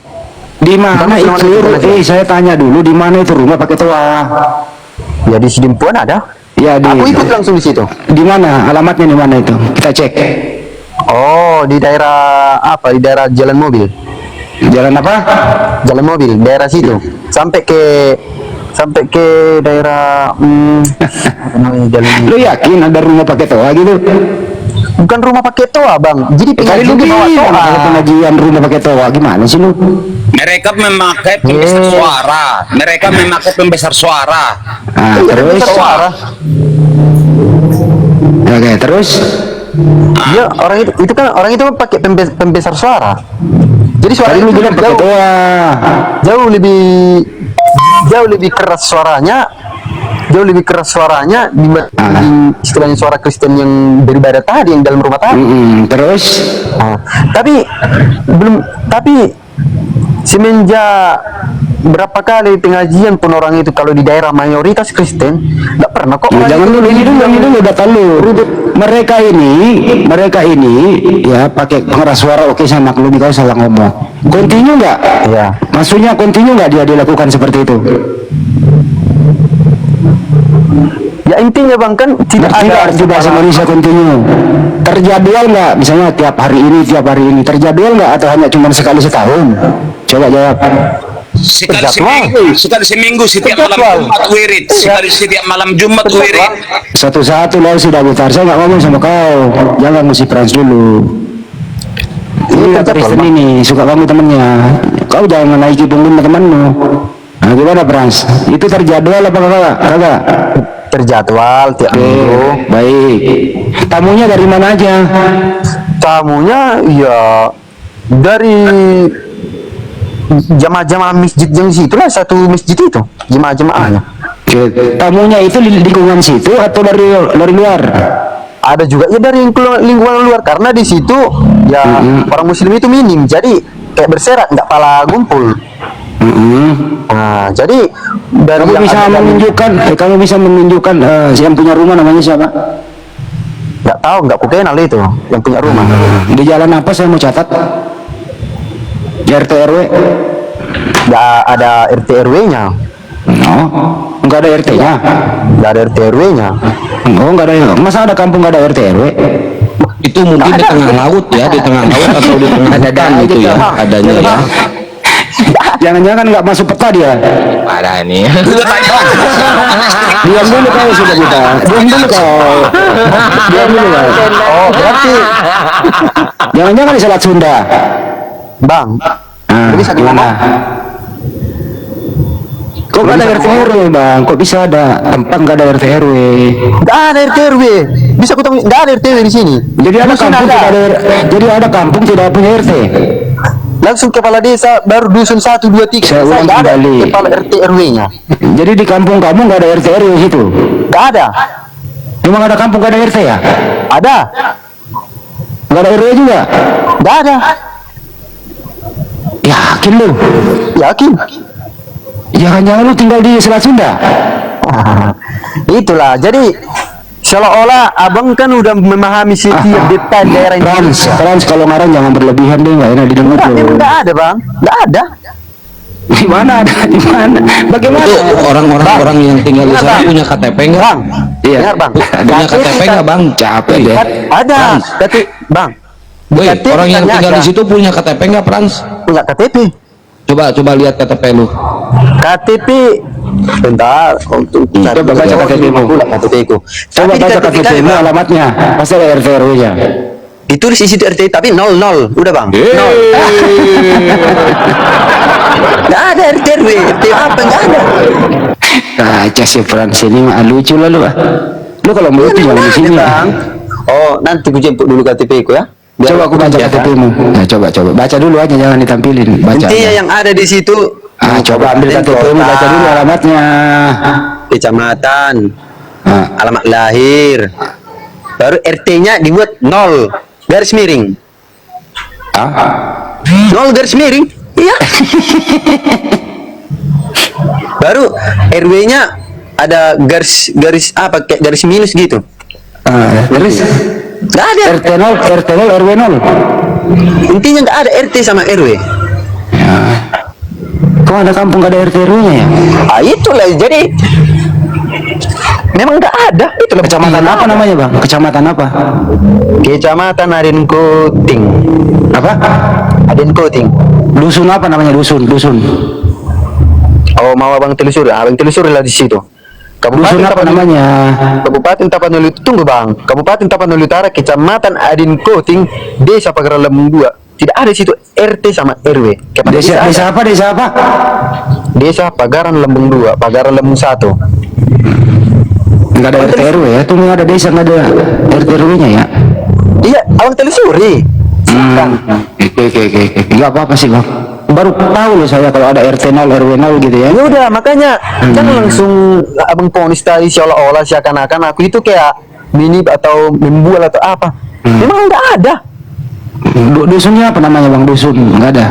Speaker 4: Di mana itu? Saya tanya dulu, di mana itu rumah pakai toa?
Speaker 6: Ya di Sidimpuan ada.
Speaker 4: Ya di.
Speaker 6: Aku ikut langsung di situ.
Speaker 4: Di mana? Alamatnya di mana itu? Kita cek.
Speaker 6: Oh, di daerah apa? Di daerah Jalan Mobil.
Speaker 4: Jalan apa?
Speaker 6: Jalan Mobil, daerah situ. Sampai ke daerah apa namanya, jalan.
Speaker 4: Lu yakin ada rumah pakai toa gitu?
Speaker 6: Bukan rumah pakai toa, Bang. Jadi
Speaker 4: Tadi lu
Speaker 6: pengajian bawa
Speaker 4: bilang
Speaker 6: toa.
Speaker 4: kalau pengajian rumah pakai toa, gimana sih lu?
Speaker 11: Mereka memakai pembesar suara. Mereka memakai pembesar suara.
Speaker 4: Ah, terus?
Speaker 6: Suara.
Speaker 4: Oke, terus?
Speaker 6: Ya, itu kan orang itu pakai pembesar suara. Jadi suara
Speaker 4: Tadi lu
Speaker 6: itu
Speaker 4: bilang pakai toa.
Speaker 6: jauh lebih keras suaranya. Jauh lebih keras suaranya dibanding istilahnya suara Kristen yang beribadah tadi, yang dalam rumah tadi.
Speaker 4: Terus?
Speaker 6: Tapi semenjak berapa kali pengajian pun orang itu kalau di daerah mayoritas Kristen nggak pernah kok.
Speaker 4: Jangan dulu, ini dulu data lu. Mereka ini ya pakai pengeras suara. Oke, saya maklumi kau salah ngomong. Continue nggak?
Speaker 6: Ya.
Speaker 4: Maksudnya continue nggak dia dilakukan seperti itu?
Speaker 6: Ya intinya Bang, kan tidak
Speaker 4: Indonesia continue. Terjadwal nggak? Misalnya tiap hari ini terjadwal nggak, atau hanya cuma sekali setahun? Coba jawab.
Speaker 11: Sekali seminggu setiap malam Jumat wirid. Setiap malam Jumat wirid.
Speaker 4: Satu-satu lah sudah Butar. Saya nggak ngomong sama kau. Jangan mesti Frans dulu. Ini Kristen ini suka kamu temennya. Kau jangan menaiki punggung temanmu. Nah, gimana Frans? Itu terjadwal apa kagak?
Speaker 6: terjadwal tiap minggu.
Speaker 4: Baik. Tamunya dari mana aja?
Speaker 6: Tamunya ya dari jamaah-jamaah masjid yang situ lah, satu masjid itu jemaah-jemaahnya.
Speaker 4: Tamunya itu di lingkungan situ atau dari luar?
Speaker 6: Ada juga ya dari lingkungan luar, karena di situ ya orang muslim itu minim, jadi kayak berserak, nggak pala ngumpul. Nah, jadi dari
Speaker 4: kamu bisa menunjukkan yang punya rumah namanya siapa?
Speaker 6: Nggak tahu, nggak ku kenal itu yang punya rumah.
Speaker 4: Di jalan apa saya mau catat? RT RW?
Speaker 6: Nggak ada RT RW-nya.
Speaker 4: Oh, nggak ada RT-nya?
Speaker 6: Nggak ada RT RW-nya.
Speaker 4: Oh, nggak ada. Masa ada kampung nggak ada RT RW?
Speaker 8: Itu mungkin di tengah laut ya, di tengah laut atau di tengah hutan itu ya adanya ya.
Speaker 4: Jangan-jangan nggak masuk peta dia.
Speaker 11: Ada ini.
Speaker 4: Diam dulu kau sudah kita. Diam dulu kau. Diam dulu kau.
Speaker 6: Oh, berarti
Speaker 4: Jangan-jangan di Selat Sunda,
Speaker 6: Bang.
Speaker 4: bisa gimana? Kok nggak ada RT RW Bang? Kok bisa ada tempat nggak ada RT RW?
Speaker 6: Nggak ada RT RW. Bisa ku tahu nggak ada RT RW di sini.
Speaker 4: Jadi ada kampung tidak ada. Jadi ada kampung tidak punya RT.
Speaker 6: Langsung kepala desa baru dusun 1, 2, 3.
Speaker 4: Saya ulang
Speaker 6: nggak ada
Speaker 4: kembali.
Speaker 6: kepala RT RW-nya.
Speaker 4: Jadi di kampung kamu nggak ada RT RW situ?
Speaker 6: Nggak ada.
Speaker 4: Cuma ada kampung nggak ada RT ya?
Speaker 6: Ada.
Speaker 4: Nggak ada RW juga?
Speaker 6: Nggak ada.
Speaker 4: Yakin lu?
Speaker 6: Yakin?
Speaker 4: Jangan-jangan lu tinggal di Selat Sunda?
Speaker 6: Itulah. Jadi seolah-olah abang kan udah memahami setiap detail daerah Indonesia.
Speaker 4: Frans, kalau ngarang jangan berlebihan deh, nggak enak didengar tuh.
Speaker 6: Nggak ada Bang, nggak ada.
Speaker 4: Di mana ada? Di mana? Bagaimana?
Speaker 8: Itu orang-orang yang tinggal di sana punya KTP nggak?
Speaker 6: Bang,
Speaker 4: Iya.
Speaker 6: dengar Bang.
Speaker 8: Punya KTP nggak Bang?
Speaker 4: Capek deh.
Speaker 6: Ada. Tapi Bang,
Speaker 8: Woi,
Speaker 6: KTP
Speaker 8: orang yang
Speaker 6: tanya
Speaker 8: tinggal
Speaker 6: aja.
Speaker 8: di situ punya KTP nggak, Frans?
Speaker 6: punya KTP.
Speaker 8: Coba lihat KTP lu.
Speaker 6: KTP bentar untuk cari
Speaker 4: Coba baca KTP-mu.
Speaker 6: KTP-ku.
Speaker 4: Coba baca KTP-mu, alamatnya. Pasti ada RT RW-nya.
Speaker 6: Ditulis di situ RT tapi 00. Udah Bang. 0. Nggak ada RT RW. RT apa nggak ada.
Speaker 4: Kaca si Frans ini mah lucu lah lu. Lu kalau mau lucu jangan di sini.
Speaker 6: Bang. Oh, nanti ku jemput dulu KTP-ku ya. Biar
Speaker 4: Coba aku baca KTP-mu. Nah, coba baca dulu aja, jangan ditampilin. Baca.
Speaker 6: Intinya yang ada di situ.
Speaker 4: Coba ambil KTP-mu, baca dulu alamatnya.
Speaker 6: Kecamatan, alamat lahir, baru RT-nya dibuat 0 garis miring. 0 garis miring, iya. Baru RW-nya ada garis apa, kayak garis minus gitu.
Speaker 4: Terus
Speaker 6: Nggak ada.
Speaker 4: RT 0 RW 0.
Speaker 6: Intinya nggak ada RT sama RW.
Speaker 4: Kok ada kampung gak ada RT RW-nya ya?
Speaker 6: Itulah jadi memang nggak ada. Itulah
Speaker 4: Kecamatan apa namanya bang? Kecamatan apa?
Speaker 6: Kecamatan Aden Kuting.
Speaker 4: Apa?
Speaker 6: Aden Kuting.
Speaker 4: Dusun apa namanya, dusun?
Speaker 6: Oh, mau abang telusuri? Abang telusuri lah di situ.
Speaker 4: Dusun apa namanya?
Speaker 6: Kabupaten Tapanuli. Tunggu bang. Kabupaten Tapanuli Utara, Kecamatan Aden Kuting, Desa Pagararan Lembung 2. Tidak ada di situ RT sama RW.
Speaker 4: Desa apa?
Speaker 6: Desa Pagaran Lembung 2, Pagaran Lembung 1.
Speaker 4: Nggak ada RT RW ya? Tuh nggak ada desa, nggak ada RT RW-nya ya?
Speaker 6: Iya, abang telusuri.
Speaker 4: Oke. Nggak apa-apa sih bang. Baru tahu loh saya kalau ada RT 0 RW 0 gitu ya.
Speaker 6: Ya udah, makanya jangan langsung abang ponis tadi seolah-olah seakan-akan aku itu kayak mini atau membual atau apa. Memang nggak ada.
Speaker 4: Dusunnya apa namanya bang? Dusun nggak ada.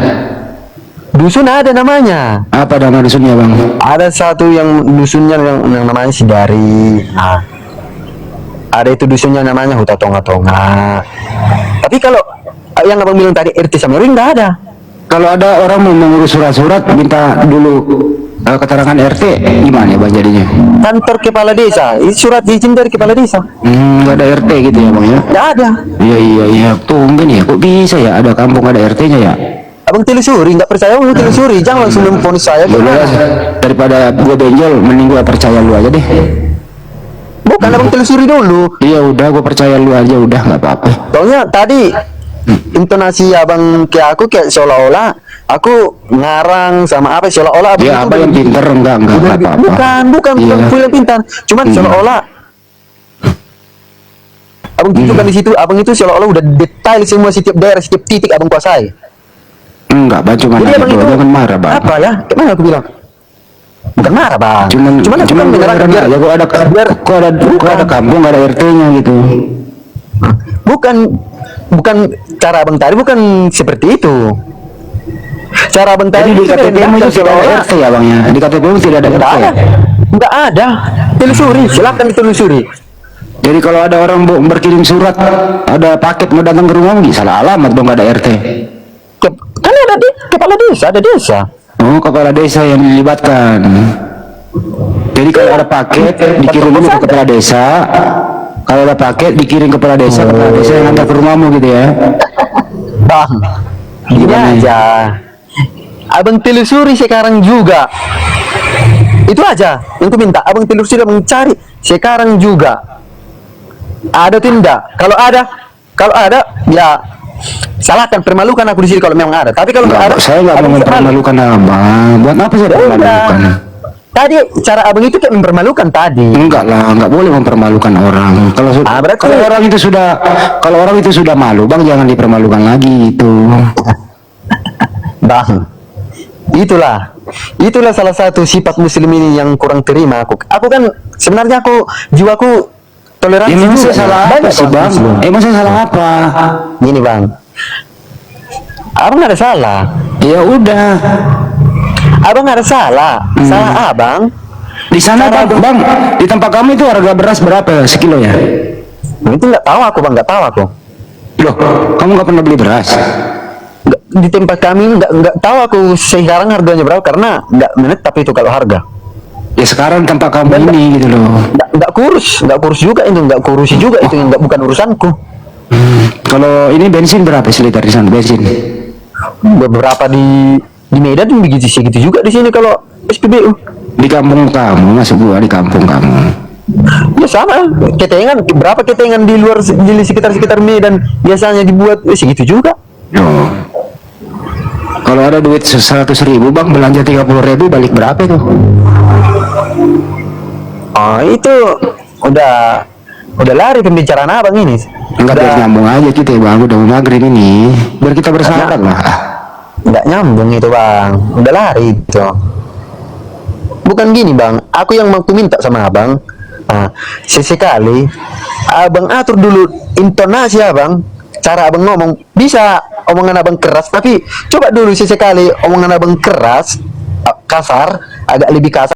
Speaker 6: Dusun ada namanya.
Speaker 4: Apa nama dusunnya bang?
Speaker 6: Ada satu yang dusunnya yang namanya Sidari. Nah, ada itu dusunnya namanya Huta Tonga-Tonga. Tapi kalau yang abang bilang tadi RT sama RW nggak ada.
Speaker 4: Kalau ada orang mau mengurus surat-surat minta dulu keterangan RT, gimana ya bang jadinya?
Speaker 6: Kantor kepala desa, surat izin dari kepala desa.
Speaker 4: Nggak ada RT gitu ya bang ya?
Speaker 6: Nggak ada.
Speaker 4: Iya. Tumben ya, kok bisa ya ada kampung ada RT-nya ya?
Speaker 6: Abang telusuri, nggak percaya abang telusuri, jangan langsung memponis saya.
Speaker 4: Daripada gue benjol, mending gue percaya lu aja deh.
Speaker 6: Bukan, abang telusuri dulu.
Speaker 4: Iya udah, gue percaya lu aja, udah nggak apa-apa.
Speaker 6: Soalnya tadi intonasi abang ke aku kayak seolah-olah aku ngarang sama apa, seolah-olah abang
Speaker 4: Ya
Speaker 6: itu
Speaker 4: apa yang pinter, enggak apa-apa.
Speaker 6: bukan
Speaker 4: Iya.
Speaker 6: yang pintar, cuman seolah-olah abang tunjukkan di situ, abang itu seolah-olah udah detail semua setiap daerah, setiap titik abang kuasai.
Speaker 4: Enggak bang, cuma
Speaker 6: Jadi abang itu
Speaker 4: jangan marah bang.
Speaker 6: apa ya? Gimana aku bilang? Bukan marah bang.
Speaker 4: Cuman
Speaker 6: aku kan menerangkan biar
Speaker 4: ya kok ada kampung nggak ada RT-nya gitu.
Speaker 6: Bukan cara abang tadi bukan seperti itu. Cara abang tadi
Speaker 4: Jadi di KTP-mu itu tidak ada RT ya bang ya? Di KTP-mu tidak ada RT?
Speaker 6: Enggak ada. Telusuri, silakan ditelusuri.
Speaker 4: Jadi kalau ada orang berkirim surat, ada paket mau datang ke rumahmu, salah alamat dong, nggak ada RT.
Speaker 6: Kan ada kepala desa, ada desa.
Speaker 4: Oh, kepala desa yang dilibatkan. Jadi kalau ada paket dikirim dulu ke kepala desa. Kalau ada paket dikirim kepala desa yang antar ke rumahmu gitu ya.
Speaker 6: Bang, gini aja. Abang telusuri sekarang juga. Itu aja yang ku minta. Abang telusuri, abang cari sekarang juga. Ada tindak. Kalau ada ya salahkan, permalukan aku di sini kalau memang ada. Tapi kalau nggak ada,
Speaker 4: saya nggak mau mempermalukan abang. Buat apa saya mempermalukan? Tadi cara abang itu kayak mempermalukan tadi. Enggak lah, nggak boleh mempermalukan orang. Kalau orang itu sudah malu, bang jangan dipermalukan lagi itu.
Speaker 6: Bang, itulah salah satu sifat muslim ini yang kurang terima aku. Aku kan sebenarnya jiwaku toleransi.
Speaker 4: Emang saya salah apa sih bang? Emang saya salah apa?
Speaker 6: Gini bang, abang ada salah.
Speaker 4: Ya udah,
Speaker 6: abang ada salah. Salah abang.
Speaker 4: Di sana bang, di tempat kamu itu harga beras berapa sekilonya?
Speaker 6: Itu nggak tahu aku bang, nggak tahu aku.
Speaker 4: Loh, kamu nggak pernah beli beras?
Speaker 6: Di tempat kami nggak tahu aku sekarang harganya berapa, karena nggak menetap itu kalau harga.
Speaker 4: Ya sekarang tempat kamu ini gitu loh.
Speaker 6: Nggak kurus juga itu, nggak kurusi juga itu, nggak, bukan urusanku.
Speaker 4: Kalau ini bensin berapa seliter di sana bensin?
Speaker 6: Beberapa di Medan begitu segitu juga di sini kalau SPBU.
Speaker 4: Di kampung kamu, masuk gua di kampung kamu.
Speaker 6: Ya sama, ketengan berapa ketengan di luar di sekitar Medan biasanya dibuat segitu juga.
Speaker 4: Oh. Kalau ada duit 100.000 bang, belanja 30.000 balik berapa itu?
Speaker 6: Oh itu udah lari pembicaraan abang ini.
Speaker 4: Enggak, biar nyambung aja kita bang, udah mau maghrib ini, biar kita bersahabat lah.
Speaker 6: Nggak nyambung itu bang, udah lari gitu. Bukan gini bang, aku yang mau minta sama abang, sesekali abang atur dulu intonasi abang, cara abang ngomong. Bisa omongan abang keras, tapi coba dulu sesekali omongan abang keras, kasar, agak lebih kasar.